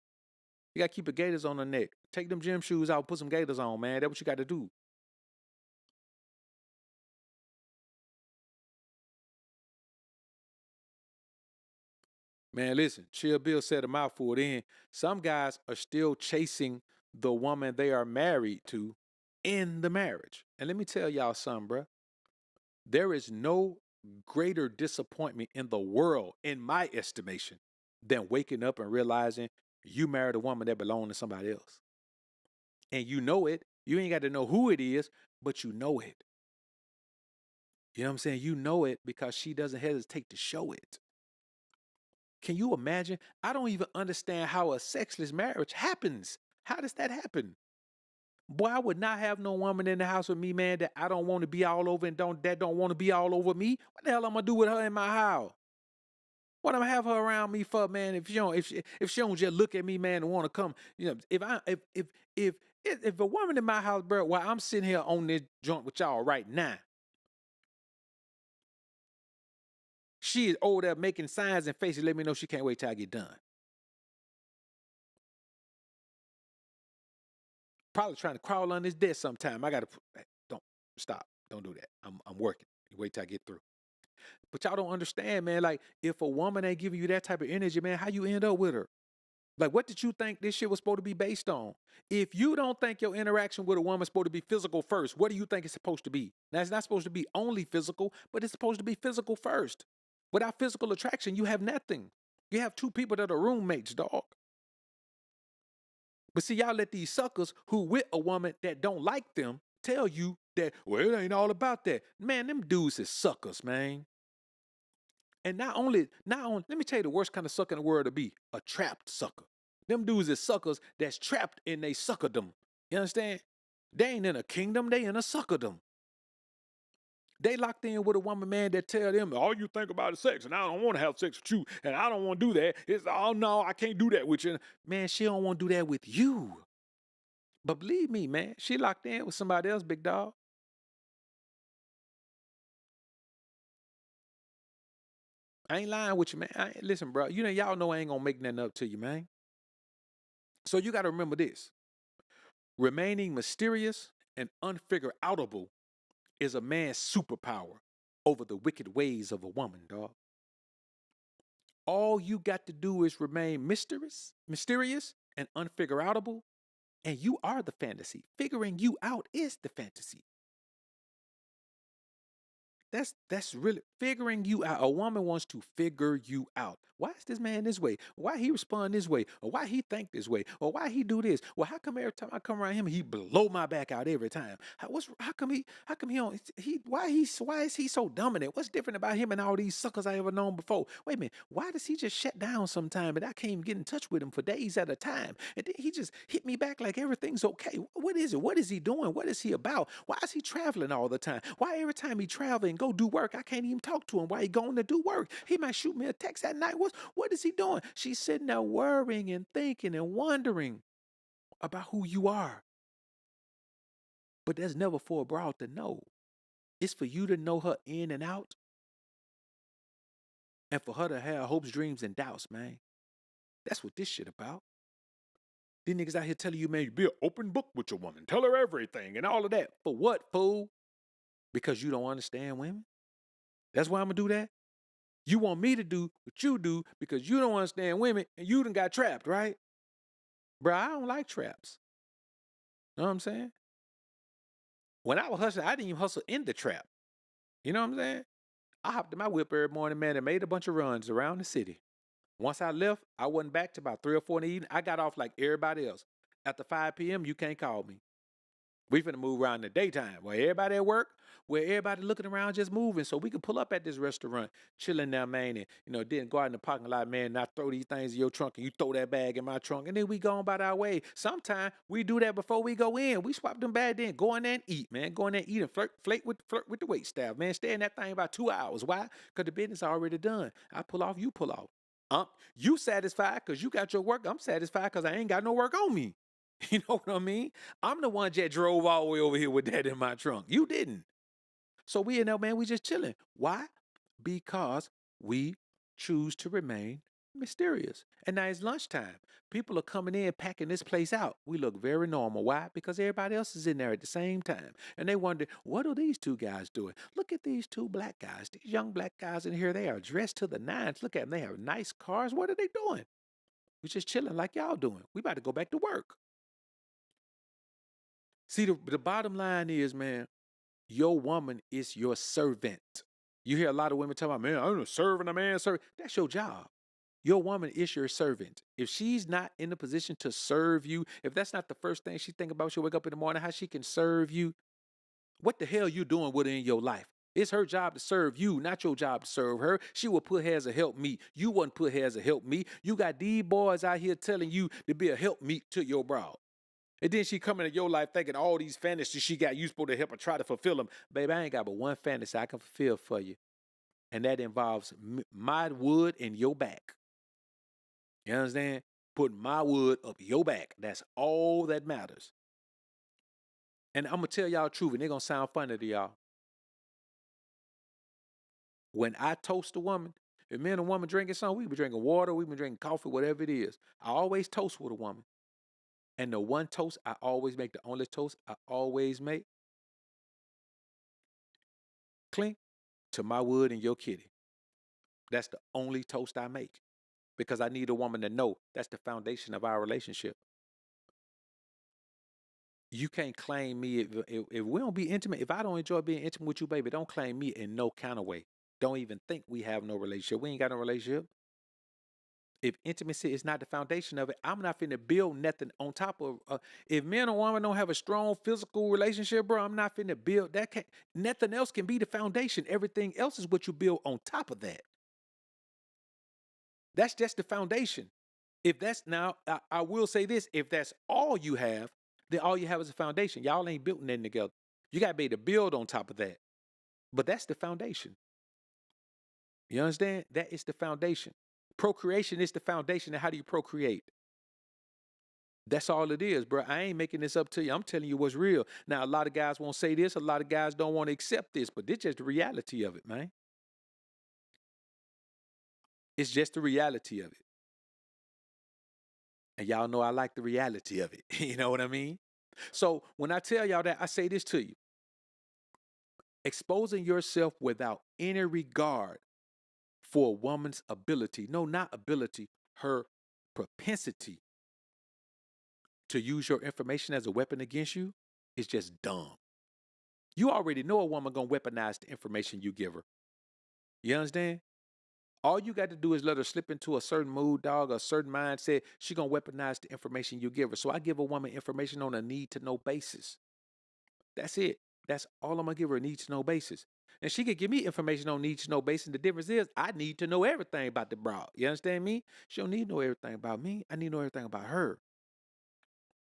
A: You got to keep the gators on the neck. Take them gym shoes out, put some gators on, man. That's what you got to do. Man, listen, Chill Bill said a mouthful. Then some guys are still chasing the woman they are married to in the marriage. And let me tell y'all something, bruh. There is no greater disappointment in the world, in my estimation, than waking up and realizing you married a woman that belonged to somebody else. And you know it. You ain't got to know who it is, but you know it. You know what I'm saying? You know it because she doesn't hesitate to show it. Can you imagine? I don't even understand how a sexless marriage happens. How does that happen? Boy, I would not have no woman in the house with me, man, that I don't want to be all over and don't want to be all over me. What the hell I'm gonna do with her in my house? What I'm gonna have her around me for, man? If she don't just look at me, man, and want to come, if a woman in my house, bro, while I'm sitting here on this joint with y'all right now, she is over there making signs and faces, let me know she can't wait till I get done. Probably trying to crawl on this desk sometime. I gotta don't stop. Don't do that. I'm working. Wait till I get through. But y'all don't understand, man. Like, if a woman ain't giving you that type of energy, man, how you end up with her? Like, what did you think this shit was supposed to be based on? If you don't think your interaction with a woman's supposed to be physical first, what do you think it's supposed to be? Now, it's not supposed to be only physical, but it's supposed to be physical first. Without physical attraction, you have nothing. You have two people that are roommates, dog. But see, y'all let these suckers who with a woman that don't like them tell you that, well, it ain't all about that. Man, them dudes is suckers, man. And not only, let me tell you the worst kind of sucker in the world to be, a trapped sucker. Them dudes is suckers that's trapped in they suckerdom. You understand? They ain't in a kingdom, they in a suckerdom. They locked in with a woman, man, that tell them, all you think about is sex, and I don't want to have sex with you, and I don't want to do that. It's, oh no, I can't do that with you. Man, she don't want to do that with you. But believe me, man, she locked in with somebody else, big dog. I ain't lying with you, man. Listen, bro, y'all know I ain't gonna make nothing up to you, man. So you got to remember this. Remaining mysterious and unfigure-outable is a man's superpower over the wicked ways of a woman, dog. All you got to do is remain mysterious and unfigure-outable, and you are the fantasy. Figuring you out is the fantasy. That's really figuring you out. A woman wants to figure you out. Why is this man this way? Why he respond this way? Or why he think this way? Or why he do this? Well, how come every time I come around him, he blow my back out every time? How come he don't why is he so dominant? What's different about him and all these suckers I ever known before? Wait a minute, why does he just shut down sometime and I can't even get in touch with him for days at a time? And then he just hit me back like everything's okay. What is it? What is he doing? What is he about? Why is he traveling all the time? Why every time he travel and go do work, I can't even talk to him? Why he going to do work? He might shoot me a text at night. What is he doing? She's sitting there worrying and thinking and wondering about who you are. But that's never for a broad to know. It's for you to know her in and out, and for her to have hopes, dreams, and doubts, man. That's what this shit about. These niggas out here telling you, man, you be an open book with your woman. Tell her everything and all of that. For what, fool? Because you don't understand women? That's why I'm going to do that? You want me to do what you do because you don't understand women and you done got trapped, right? Bro, I don't like traps. Know what I'm saying? When I was hustling, I didn't even hustle in the trap. You know what I'm saying? I hopped in my whip every morning, man, and made a bunch of runs around the city. Once I left, I wasn't back till about 3 or 4 in the evening. I got off like everybody else. After 5 p.m., you can't call me. We finna move around in the daytime where everybody at work, where everybody looking around just moving, so we can pull up at this restaurant, chilling there, man, and then go out in the parking lot, man, not throw these things in your trunk and you throw that bag in my trunk, and then we go on about our way. Sometimes we do that before we go in. We swap them bags in, go in there and eat, man. Go in there and eat and flirt with the wait staff, man. Stay in that thing about 2 hours. Why? Because the business already done. I pull off, you pull off. You satisfied because you got your work. I'm satisfied because I ain't got no work on me. You know what I mean? I'm the one that drove all the way over here with that in my trunk. You didn't. So we in there, man, we just chilling. Why? Because we choose to remain mysterious. And now it's lunchtime. People are coming in, packing this place out. We look very normal. Why? Because everybody else is in there at the same time. And they wonder, what are these two guys doing? Look at these two black guys. These young black guys in here, they are dressed to the nines. Look at them. They have nice cars. What are they doing? We just chilling like y'all doing. We about to go back to work. See, the bottom line is, man, your woman is your servant. You hear a lot of women talking about, man, I'm serving a man. That's your job. Your woman is your servant. If she's not in the position to serve you, if that's not the first thing she think about, she'll wake up in the morning, how she can serve you, what the hell you doing with her in your life? It's her job to serve you, not your job to serve her. She will put her as a help me. You wouldn't put her as a help me. You got these boys out here telling you to be a help me to your broad. And then she come into your life thinking all these fantasies she got, you supposed to help her try to fulfill them. Baby, I ain't got but one fantasy I can fulfill for you. And that involves my wood in your back. You understand? Putting my wood up your back. That's all that matters. And I'm going to tell y'all the truth, and they're going to sound funny to y'all. When I toast a woman, if me and a woman drinking something, we be drinking water, we be drinking coffee, whatever it is. I always toast with a woman. And the one toast I always make, the only toast I always make, clink to my wood and your kitty. That's the only toast I make. because I need a woman to know that's the foundation of our relationship. You can't claim me if we don't be intimate. If I don't enjoy being intimate with you, baby, don't claim me in no kind of way. Don't even think we have no relationship. We ain't got no relationship. If intimacy is not the foundation of it, I'm not finna build nothing on top of. If men and woman don't have a strong physical relationship, bro, I'm not finna build that. Nothing else can be the foundation. Everything else is what you build on top of that. That's just the foundation. If that's now, I will say this: if that's all you have, then all you have is a foundation. Y'all ain't built nothing together. You got to be able to build on top of that. But that's the foundation. You understand? That is the foundation. Procreation is the foundation. And how do you procreate? That's all it is, bro. I ain't making this up to you. I'm telling you what's real. Now, a lot of guys won't say this. A lot of guys don't want to accept this, but this just the reality of it, man. It's just the reality of it. And y'all know I like the reality of it. You know what I mean? So when I tell y'all that, I say this to you. Exposing yourself without any regard for a woman's ability, no, not ability, her propensity to use your information as a weapon against you is just dumb. You already know a woman gonna weaponize the information you give her. You understand? All you got to do is let her slip into a certain mood, dog, a certain mindset. She gonna weaponize the information you give her. So I give a woman information on a need-to-know basis. That's it. That's all I'm gonna give her, a need-to-know basis. And she could give me information on need-to-know basis. The difference is I need to know everything about the broad. You understand me? She don't need to know everything about me. I need to know everything about her.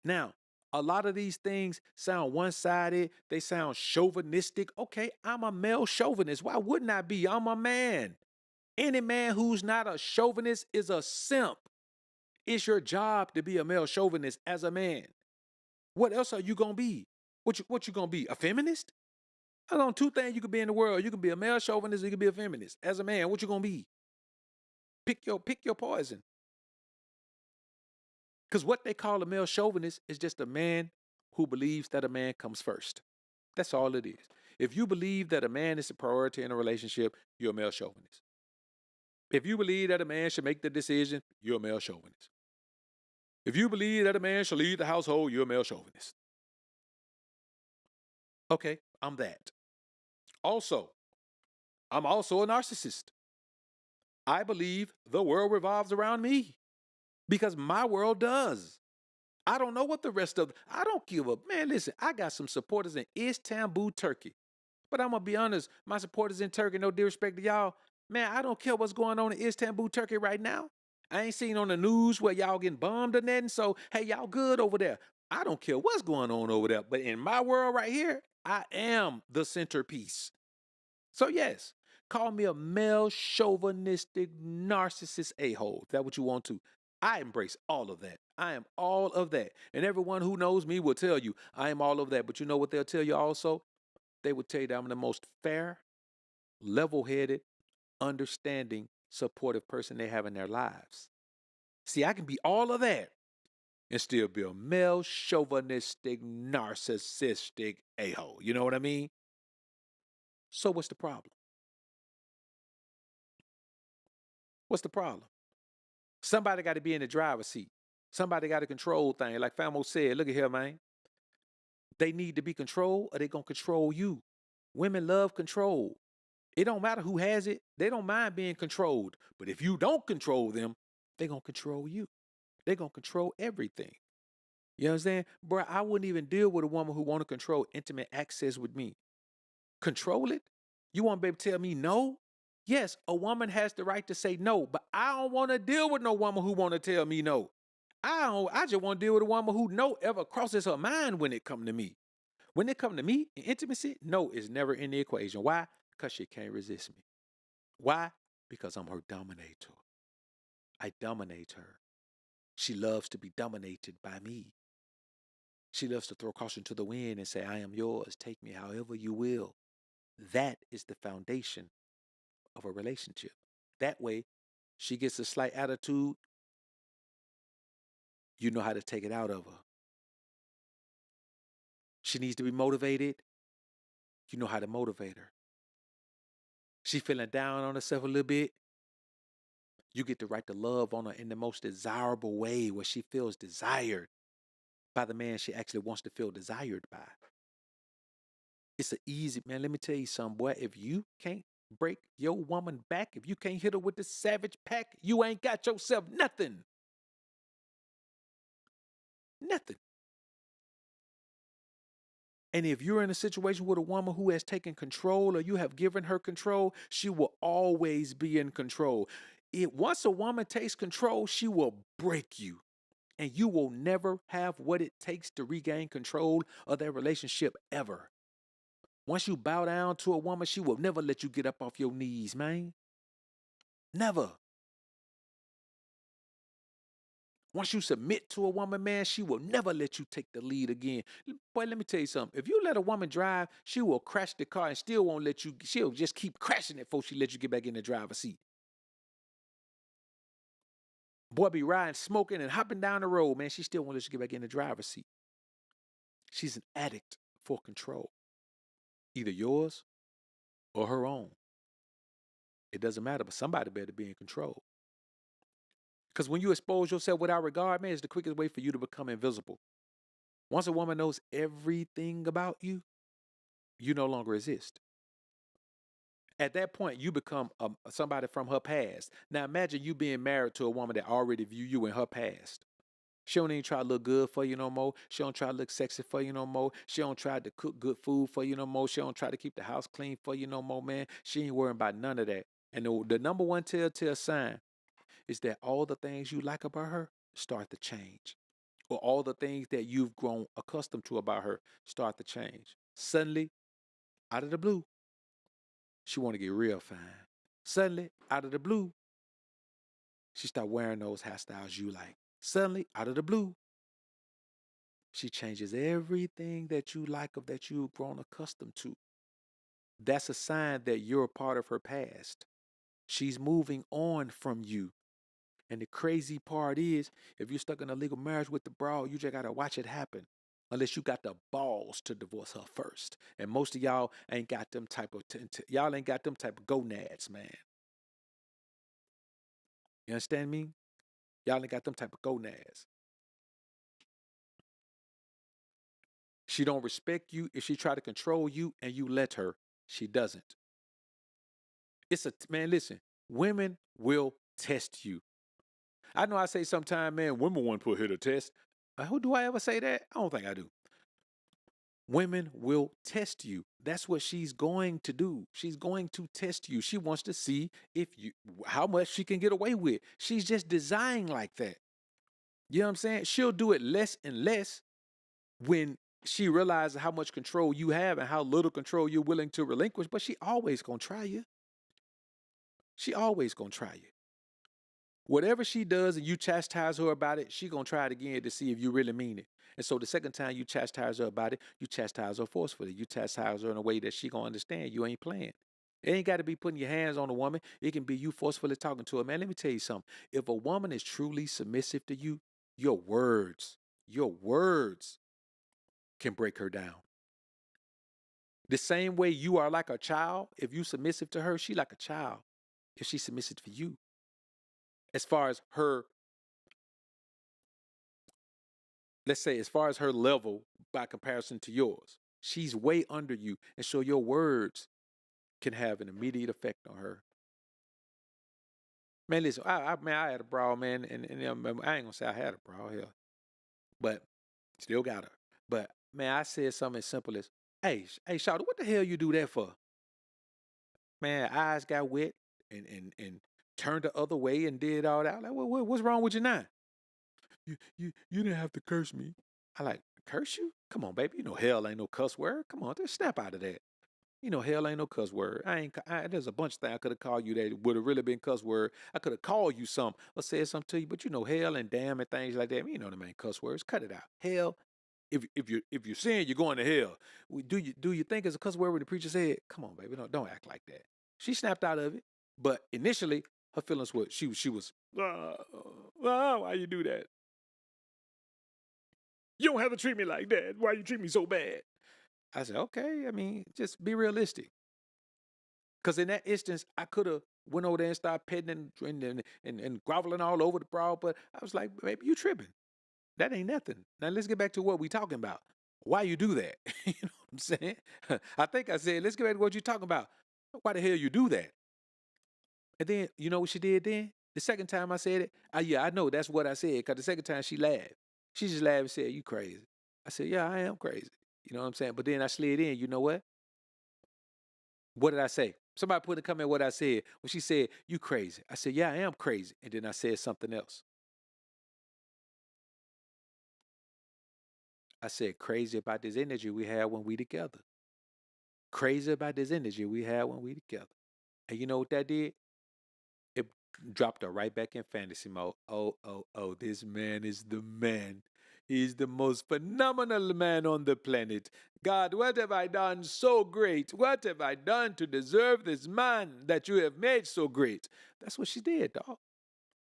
A: Now, a lot of these things sound one-sided. They sound chauvinistic. Okay, I'm a male chauvinist. Why wouldn't I be? I'm a man. Any man who's not a chauvinist is a simp. It's your job to be a male chauvinist as a man. What else are you gonna be? What you gonna be? A feminist? Hold on, two things you could be in the world. You can be a male chauvinist, you can be a feminist. As a man, what you gonna be? Pick your poison. Because what they call a male chauvinist is just a man who believes that a man comes first. That's all it is. If you believe that a man is a priority in a relationship, you're a male chauvinist. If you believe that a man should make the decision, you're a male chauvinist. If you believe that a man should lead the household, you're a male chauvinist. Okay, I'm that. Also, I'm also a narcissist. I believe the world revolves around me because my world does. I don't know what the rest of, I don't give a, man, listen, I got some supporters in Istanbul, Turkey. But I'm going to be honest, my supporters in Turkey, no disrespect to y'all, man, I don't care what's going on in Istanbul, Turkey right now. I ain't seen on the news where y'all getting bombed or nothing. So, hey, y'all good over there. I don't care what's going on over there. But in my world right here, I am the centerpiece. So, yes, call me a male chauvinistic narcissist a-hole. If that's what you want to. I embrace all of that. I am all of that. And everyone who knows me will tell you I am all of that. But you know what they'll tell you also? They would tell you that I'm the most fair, level-headed, understanding, supportive person they have in their lives. See, I can be all of that and still be a male chauvinistic, narcissistic a-hole. You know what I mean? So what's the problem? What's the problem? Somebody got to be in the driver's seat. Somebody got to control things. Like Famo said, look at here, man. They need to be controlled or they going to control you. Women love control. It don't matter who has it. They don't mind being controlled. But if you don't control them, they're going to control you. They're going to control everything. You understand? Bro, I wouldn't even deal with a woman who want to control intimate access with me. Control it? You want to be able to tell me no? Yes, a woman has the right to say no, but I don't want to deal with no woman who want to tell me no. I just want to deal with a woman who no ever crosses her mind when it come to me. When it come to me in intimacy, no is never in the equation. Why? Because she can't resist me. Why? Because I'm her dominator. I dominate her. She loves to be dominated by me. She loves to throw caution to the wind and say, I am yours. Take me however you will. That is the foundation of a relationship. That way, she gets a slight attitude, you know how to take it out of her. She needs to be motivated, you know how to motivate her. She feeling down on herself a little bit, You get the right to love on her in the most desirable way where she feels desired by the man she actually wants to feel desired by. It's an easy, man. Let me tell you something, boy. If you can't break your woman back, if you can't hit her with the savage pack, you ain't got yourself nothing. Nothing. And if you're in a situation with a woman who has taken control or you have given her control, she will always be in control. Once a woman takes control, she will break you. And you will never have what it takes to regain control of that relationship ever. Once you bow down to a woman, she will never let you get up off your knees, man. Never. Once you submit to a woman, man, she will never let you take the lead again. Boy, let me tell you something. If you let a woman drive, she will crash the car and still won't let you. She'll just keep crashing it before she let you get back in the driver's seat. Boy, be riding, smoking, and hopping down the road, man. She still won't let you get back in the driver's seat. She's an addict for control. Either yours or her own. It doesn't matter, but somebody better be in control. Because when you expose yourself without regard, man, it's the quickest way for you to become invisible. Once a woman knows everything about you, you no longer exist. At that point, you become somebody from her past. Now imagine you being married to a woman that already view you in her past. She don't even try to look good for you no more. She don't try to look sexy for you no more. She don't try to cook good food for you no more. She don't try to keep the house clean for you no more, man. She ain't worrying about none of that. And the number one telltale sign is that all the things you like about her start to change. Or all the things that you've grown accustomed to about her start to change. Suddenly, out of the blue, she want to get real fine. Suddenly, out of the blue, she start wearing those hairstyles you like. Suddenly, out of the blue, she changes everything that you like of that you've grown accustomed to. That's a sign that you're a part of her past. She's moving on from you. And the crazy part is, if you're stuck in a legal marriage with the broad, you just gotta watch it happen. Unless you got the balls to divorce her first. And most of y'all ain't got them type of y'all ain't got them type of gonads, man. You understand me? Y'all ain't got them type of gonads. She don't respect you if she try to control you and you let her. She doesn't. Man, listen, women will test you. I know I say sometimes, man, women want to put her to test. Who do I ever say that? I don't think I do. Women will test you. That's what she's going to do. She's going to test you. She wants to see how much she can get away with. She's just designed like that. You know what I'm saying? She'll do it less and less when she realizes how much control you have and how little control you're willing to relinquish, but she always gonna try you. She always gonna try you. Whatever she does and you chastise her about it, she gonna try it again to see if you really mean it. And so the second time you chastise her about it, you chastise her forcefully. You chastise her in a way that she gonna understand you ain't playing. It ain't got to be putting your hands on a woman. It can be you forcefully talking to her. Man, let me tell you something. If a woman is truly submissive to you, your words can break her down. The same way you are like a child, if you submissive to her, she like a child if she's submissive to you. As far as her, let's say, as far as her level by comparison to yours, she's way under you. And so your words can have an immediate effect on her. Man, listen, I had a brawl, man, and I ain't gonna say I had a brawl here, but still got her. But man, I said something as simple as, hey, Shawty, what the hell you do that for? Man, eyes got wet and turned the other way and did all that. Like, what's wrong with you now? You didn't have to curse me. I like, curse you? Come on, baby. You know hell ain't no cuss word. Come on, just snap out of that. You know hell ain't no cuss word. There's a bunch of things I could have called you that would have really been cuss word. I could have called you some or said something to you, but you know hell and damn and things like that. You know them ain't cuss words. Cut it out. Hell. If you're saying you're going to hell, do you think it's a cuss word when the preacher said, "Come on, baby, don't act like that." She snapped out of it, but initially her feelings were she was why you do that? You don't have to treat me like that. Why you treat me so bad? I said, okay. I mean, just be realistic. Because in that instance, I could have went over there and started petting and groveling all over the broad. But I was like, baby, you tripping. That ain't nothing. Now let's get back to what we talking about. Why you do that? You know what I'm saying? I think I said, let's get back to what you talking about. Why the hell you do that? And then, you know what she did then? The second time I said it, yeah, I know that's what I said. Because the second time she laughed. She just laughed and said, you crazy. I said, yeah, I am crazy. You know what I'm saying? But then I slid in, you know what? What did I say? Somebody put in a comment what I said. When she said, you crazy. I said, yeah, I am crazy. And then I said something else. I said, crazy about this energy we have when we together. Crazy about this energy we have when we together. And you know what that did? It dropped her right back in fantasy mode. Oh, oh, oh, this man is the man. He's the most phenomenal man on the planet. God, what have I done so great? What have I done to deserve this man that you have made so great? That's what she did, dog.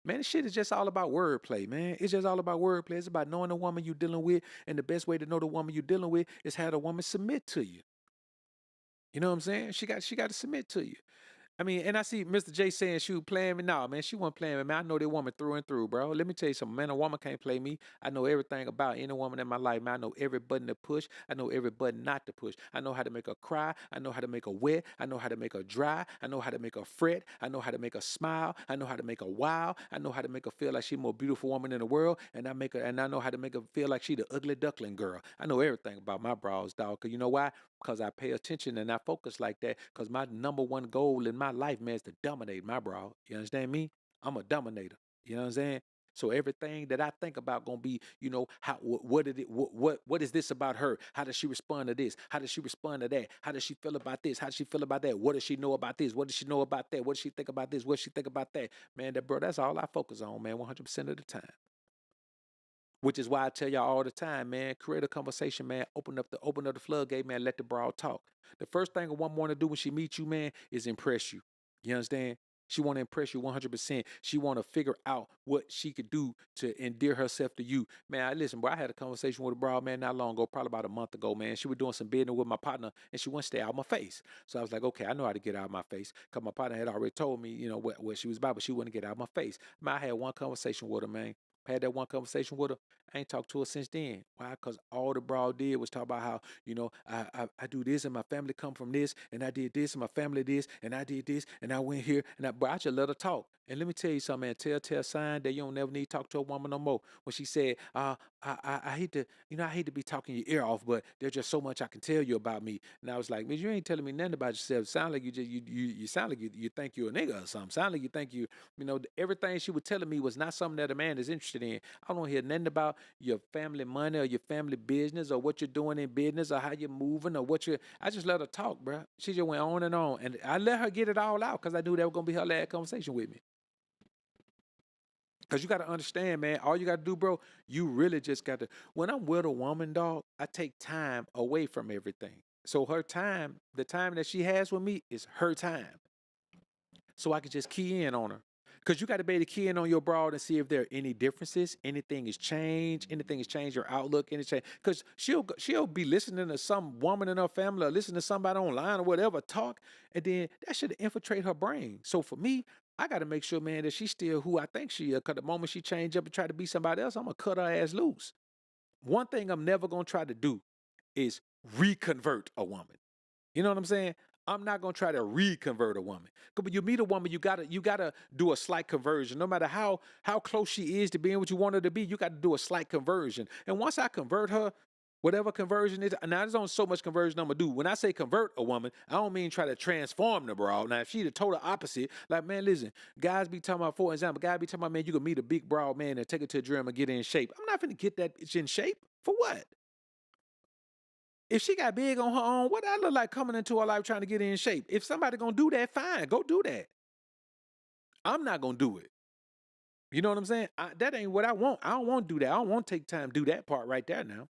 A: Man, this shit is just all about wordplay, man. It's just all about wordplay. It's about knowing the woman you're dealing with, and the best way to know the woman you're dealing with is have the woman submit to you. You know what I'm saying? She got to submit to you. I mean, and I see Mr. J saying she was playing me. No, man, she wasn't playing me, man. I know that woman through and through, bro. Let me tell you something, man. A woman can't play me. I know everything about any woman in my life, man. I know every button to push. I know every button not to push. I know how to make her cry. I know how to make her wet. I know how to make her dry. I know how to make her fret. I know how to make her smile. I know how to make her wow. I know how to make her feel like she's the most beautiful woman in the world. And I know how to make her feel like she the ugly duckling girl. I know everything about my bras, dog. Cause you know why? Because I pay attention and I focus like that. Because my number one goal in my life, man, is to dominate my bro. You understand me? I'm a dominator. You know what I'm saying? So everything that I think about gonna be, you know, how what did it what is this about her? How does she respond to this? How does she respond to that? How does she feel about this? How does she feel about that? What does she know about this? What does she know about that? What does she think about this? What does she think about that? Man, that bro, that's all I focus on, man, 100% of the time. Which is why I tell y'all all the time, man, create a conversation, man. Open up the floodgate, man. Let the broad talk. The first thing a woman want to do when she meets you, man, is impress you. You understand? She want to impress you 100%. She want to figure out what she could do to endear herself to you. Man, listen, bro, I had a conversation with a broad, man, not long ago, probably about a month ago, man. She was doing some business with my partner, and she wouldn't stay out of my face. So I was like, okay, I know how to get out of my face. Because my partner had already told me, you know, what she was about, but she wouldn't get out of my face. Man, I had one conversation with her, man. Had that one conversation with her. I ain't talked to her since then. Why? Because all the broad did was talk about how, you know, I do this and my family come from this and I did this and my family this and I did this and I went here and but I just let her talk. And let me tell you something, man. Tell sign that you don't never need to talk to a woman no more. When she said, I hate to, you know, I hate to be talking your ear off, but there's just so much I can tell you about me. And I was like, man, you ain't telling me nothing about yourself. Sound like you sound like you think you're a nigga or something. Sound like you think you know, everything she was telling me was not something that a man is interested in. I don't hear nothing about your family money or your family business or what you're doing in business or how you're moving or what you're. I just let her talk, bro. She just went on. And I let her get it all out because I knew that was going to be her last conversation with me. Because you got to understand, man, all you got to do, bro, you really just got to. When I'm with a woman, dog, I take time away from everything. So her time, the time that she has with me is her time. So I can just key in on her. Because you got to be able to key in on your broad and see if there are any differences, anything has changed your outlook, any change. Because she'll be listening to some woman in her family or listening to somebody online or whatever talk, and then that should infiltrate her brain. So for me, I got to make sure, man, that she's still who I think she is. Because the moment she change up and try to be somebody else, I'm going to cut her ass loose. One thing I'm never going to try to do is reconvert a woman. You know what I'm saying? I'm not gonna try to reconvert a woman. But you meet a woman, you gotta do a slight conversion. No matter how close she is to being what you want her to be, you got to do a slight conversion. And once I convert her, whatever conversion is, now there's only so much conversion I'm gonna do. When I say convert a woman, I don't mean try to transform the broad. Now if she the total opposite, like man, listen, guys be talking about, for example, guys be talking about, man, you can meet a big broad man and take her to a gym and get her in shape. I'm not gonna get that bitch in shape for what? If she got big on her own, what I look like coming into her life trying to get in shape? If somebody gonna do that, fine, go do that. I'm not gonna do it. You know what I'm saying? That ain't what I want. I don't want to do that. I don't want to take time to do that part right there now.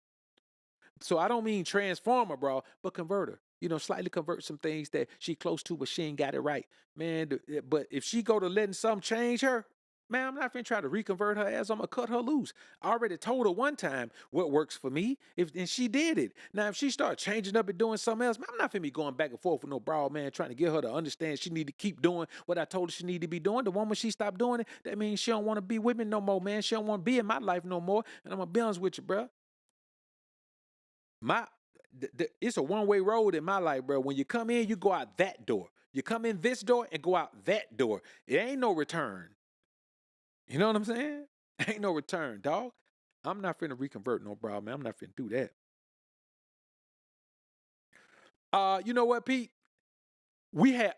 A: So I don't mean transform her, bro, but convert her. You know, slightly convert some things that she close to, but she ain't got it right, man. But if she go to letting something change her, Man, I'm not finna try to reconvert her ass. I'm gonna cut her loose. I already told her one time what works for me, and she did it. Now, if she start changing up and doing something else, man, I'm not finna be going back and forth with no broad man trying to get her to understand she need to keep doing what I told her she need to be doing. The moment she stopped doing it, that means she don't want to be with me no more, man. She don't want to be in my life no more. And I'm gonna be honest with you, bro. It's a one-way road in my life, bro. When you come in, you go out that door. You come in this door and go out that door. It ain't no return. You know what I'm saying? Ain't no return, dog. I'm not finna reconvert no bro, man. I'm not finna do that. You know what, Pete? We had,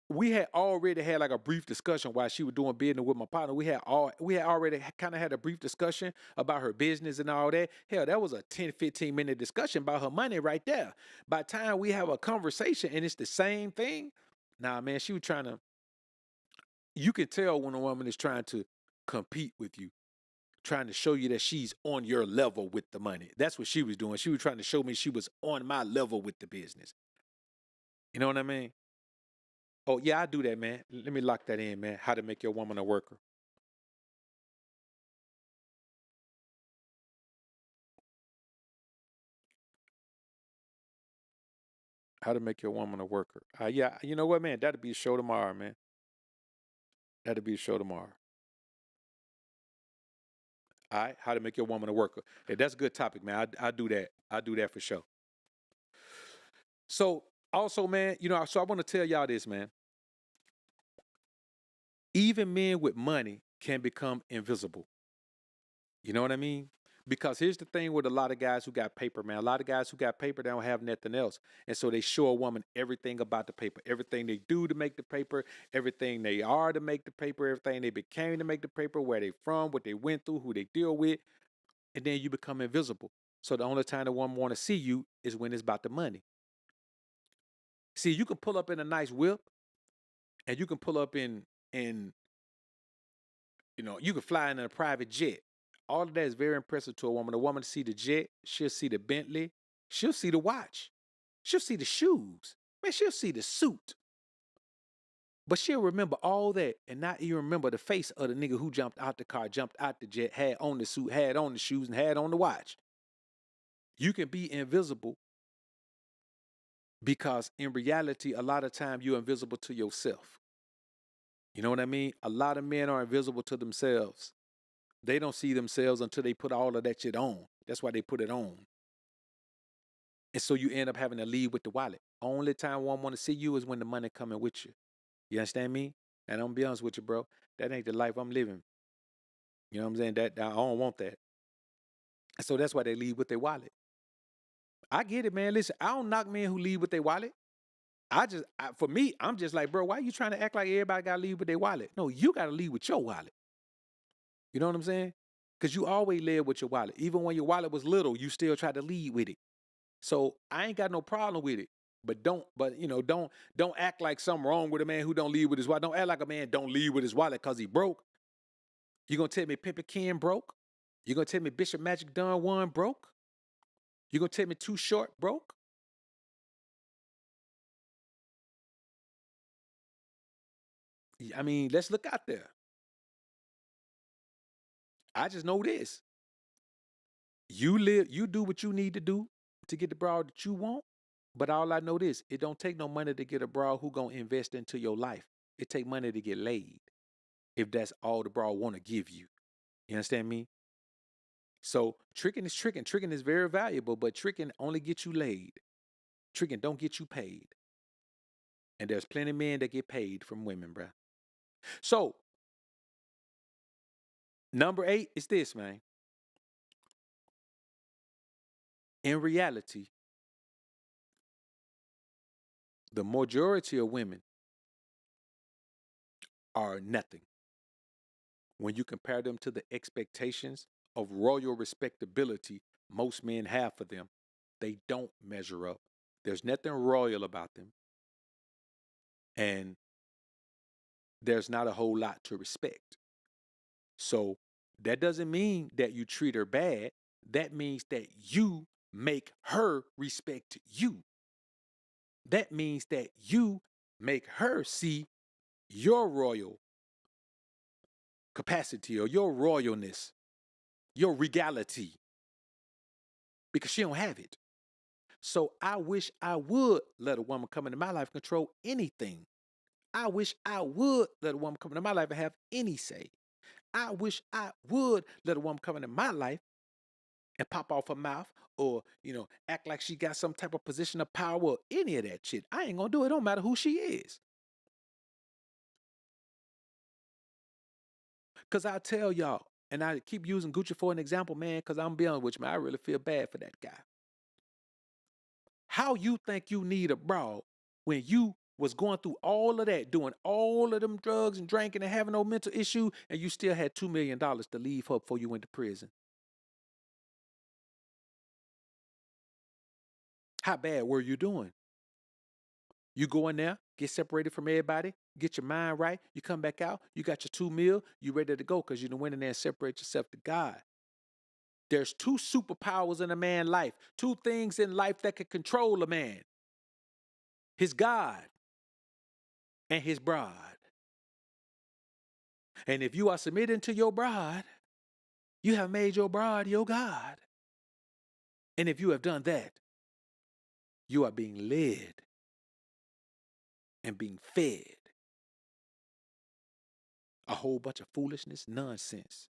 A: we had already had like a brief discussion while she was doing business with my partner. We had already kind of had a brief discussion about her business and all that. Hell, that was a 10-15 minute discussion about her money right there. By the time we have a conversation and it's the same thing, nah, man, she was trying to. You can tell when a woman is trying to compete with you, trying to show you that she's on your level with the money. That's what she was doing. She was trying to show me she was on my level with the business. You know what I mean? Oh, yeah, I do that, man. Let me lock that in, man. How to make your woman a worker. How to make your woman a worker. Yeah, you know what, man? That'll be a show tomorrow, man. That'll be a show tomorrow. All right, how to make your woman a worker. Yeah, that's a good topic, man. I do that. I do that for sure. So also, man, so I want to tell y'all this, man. Even men with money can become invisible. You know what I mean? Because here's the thing with a lot of guys who got paper, man. A lot of guys who got paper, they don't have nothing else. And so they show a woman everything about the paper, everything they do to make the paper, everything they are to make the paper, everything they became to make the paper, where they from, what they went through, who they deal with. And then you become invisible. So the only time the woman want to see you is when it's about the money. See, you can pull up in a nice whip and you can pull up in you can fly in a private jet. All of that is very impressive to a woman. A woman see the jet, she'll see the Bentley, she'll see the watch, she'll see the shoes, man, she'll see the suit. But she'll remember all that and not even remember the face of the nigga who jumped out the car, jumped out the jet, had on the suit, had on the shoes, and had on the watch. You can be invisible because in reality, a lot of times you're invisible to yourself. You know what I mean? A lot of men are invisible to themselves. They don't see themselves until they put all of that shit on. That's why they put it on. And so you end up having to leave with the wallet. Only time one want to see you is when the money coming with you. You understand me? And I'm gonna be honest with you, bro. That ain't the life I'm living. You know what I'm saying? That I don't want that. And so that's why they leave with their wallet. I get it, man. Listen, I don't knock men who leave with their wallet. For me, I'm just like, bro, why you trying to act like everybody got to leave with their wallet? No, you got to leave with your wallet. You know what I'm saying? Because you always live with your wallet. Even when your wallet was little, you still try to lead with it. So I ain't got no problem with it. Don't act like something wrong with a man who don't leave with his wallet. Don't act like a man don't leave with his wallet because he broke. You gonna tell me Pimpin' Ken broke? You gonna tell me Bishop Magic Don Juan broke? You gonna tell me Too Short broke? I mean, let's look out there. I just know this. You do what you need to do to get the broad that you want. But all I know this, it don't take no money to get a broad who gonna invest into your life. It take money to get laid. If that's all the broad wanna give you. You understand me? So tricking is tricking. Tricking is very valuable, but tricking only gets you laid. Tricking don't get you paid. And there's plenty of men that get paid from women, bruh. So number 8 is this, man. In reality, the majority of women are nothing when you compare them to the expectations of royal respectability most men have for them. They don't measure up. There's nothing royal about them. And there's not a whole lot to respect. So that doesn't mean that you treat her bad. That means that you make her respect you. That means that you make her see your royal capacity or your royalness, your regality, because she don't have it. So I wish I would let a woman come into my life and control anything. I wish I would let a woman come into my life and have any say. I wish I would let a woman come into my life and pop off her mouth or, act like she got some type of position of power or any of that shit. I ain't gonna do it. Don't matter who she is. Because I tell y'all, and I keep using Gucci for an example, man, because I'm being with you, man. I really feel bad for that guy. How you think you need a broad when you was going through all of that, doing all of them drugs and drinking and having no mental issue, and you still had $2 million to leave her before you went to prison? How bad were you doing? You go in there, get separated from everybody, get your mind right, you come back out, you got your 2 mil, you ready to go because you done went in there and separate yourself to God. There's two superpowers in a man's life, two things in life that can control a man: his God and his bride. And if you are submitting to your bride, you have made your bride your God. And if you have done that, you are being led and being fed a whole bunch of foolishness, nonsense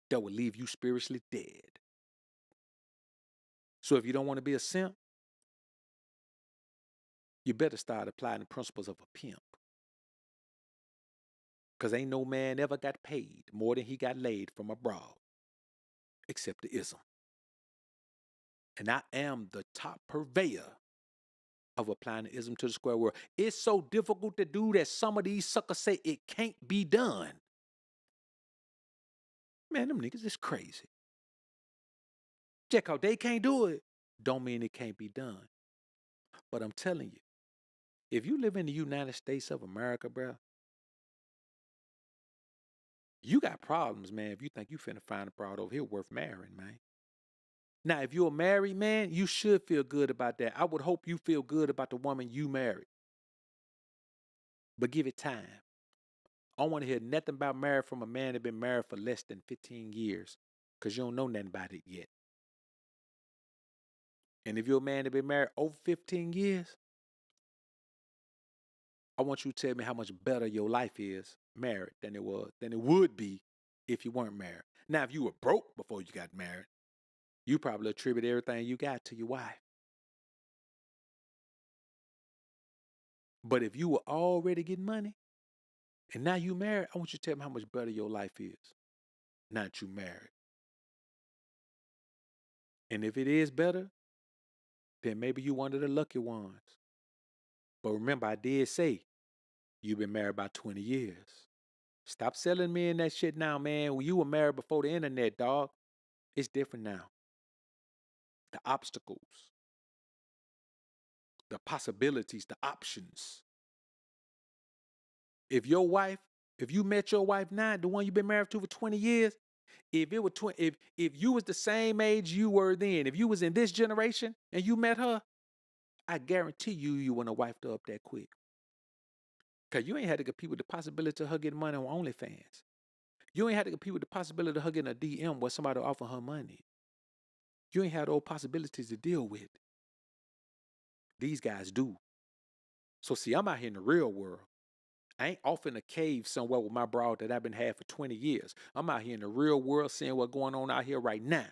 A: that will leave you spiritually dead. So if you don't want to be a simp, you better start applying the principles of a pimp. Because ain't no man ever got paid more than he got laid from a broad, except the ism. And I am the top purveyor of applying the ism to the square world. It's so difficult to do that some of these suckers say it can't be done. Man, them niggas is crazy. Check out, they can't do it. Don't mean it can't be done. But I'm telling you, if you live in the United States of America, bro, you got problems, man, if you think you finna find a broad over here worth marrying, man. Now, if you're a married man, you should feel good about that. I would hope you feel good about the woman you married. But give it time. I don't want to hear nothing about marriage from a man that been married for less than 15 years, because you don't know nothing about it yet. And if you're a man that been married over 15 years, I want you to tell me how much better your life is married than it would be if you weren't married. Now, if you were broke before you got married, you probably attribute everything you got to your wife. But if you were already getting money and now you married, I want you to tell me how much better your life is now that you married. And if it is better, then maybe you one of the lucky ones. But remember, I did say you've been married about 20 years. Stop selling me in that shit now, man. When you were married before the internet, dog, it's different now. The obstacles, the possibilities, the options. If you met your wife now, the one you've been married to for 20 years, if it were if you was the same age you were then, if you was in this generation and you met her, I guarantee you wouldn't have wiped her up that quick. Cause you ain't had to compete with the possibility of her getting money on OnlyFans. You ain't had to compete with the possibility of her getting a DM where somebody offer her money. You ain't had those possibilities to deal with. These guys do. So see, I'm out here in the real world. I ain't off in a cave somewhere with my broad that I've been had for 20 years. I'm out here in the real world seeing what's going on out here right now.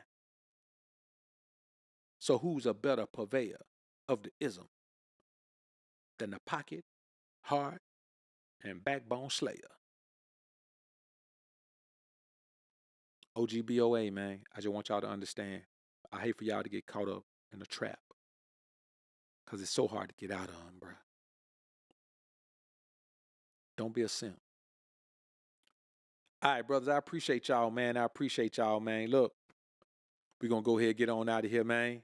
A: So who's a better purveyor of the ism than the pocket, heart, and backbone slayer? OGBOA, man. I just want y'all to understand. I hate for y'all to get caught up in a trap. Because it's so hard to get out of them, bro. Don't be a simp. All right, brothers, I appreciate y'all, man. I appreciate y'all, man. Look, we're going to go ahead and get on out of here, man.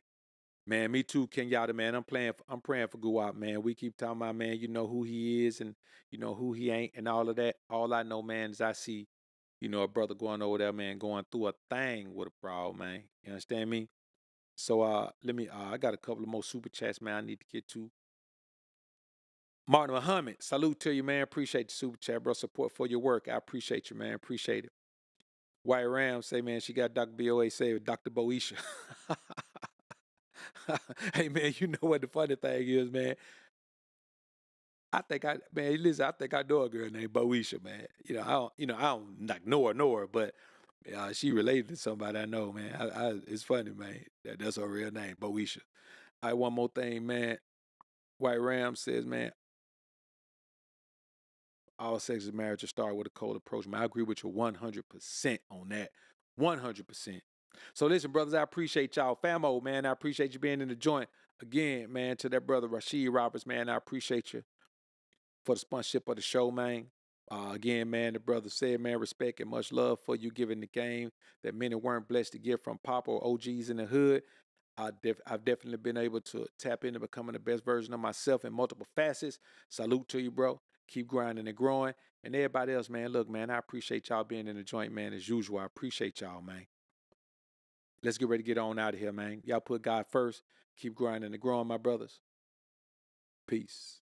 A: Man, me too, Kenyatta, man. I'm praying for Guwap, man. We keep talking about, man, you know who he is and you know who he ain't and all of that. All I know, man, is I see, a brother going over there, man, going through a thing with a broad, man. You understand me? So I got a couple of more super chats, man, I need to get to. Martin Muhammad, salute to you, man. Appreciate the super chat, bro. Support for your work. I appreciate you, man. Appreciate it. White Ram say, man, she got Dr. BOA say Dr. Boisha. Hey, man, you know what the funny thing is, man? Man, listen, I think I know a girl named Boisha, man. I don't like know her, but she related to somebody I know, man. It's funny, man. That's her real name, Boisha. All right, one more thing, man. White Ram says, man, all sex is marriage to start with a cold approach. Man, I agree with you 100% on that. 100%. So listen, brothers, I appreciate y'all. Famo, man, I appreciate you being in the joint. Again, man, to that brother Rashid Roberts, man, I appreciate you for the sponsorship of the show, man. Again, man, the brother said, man, respect and much love for you giving the game that many weren't blessed to get from Papa or OGs in the hood. I've definitely been able to tap into becoming the best version of myself in multiple facets. Salute to you, bro. Keep grinding and growing. And everybody else, man, look, man, I appreciate y'all being in the joint, man, as usual. I appreciate y'all, man. Let's get ready to get on out of here, man. Y'all put God first. Keep grinding and growing, my brothers. Peace.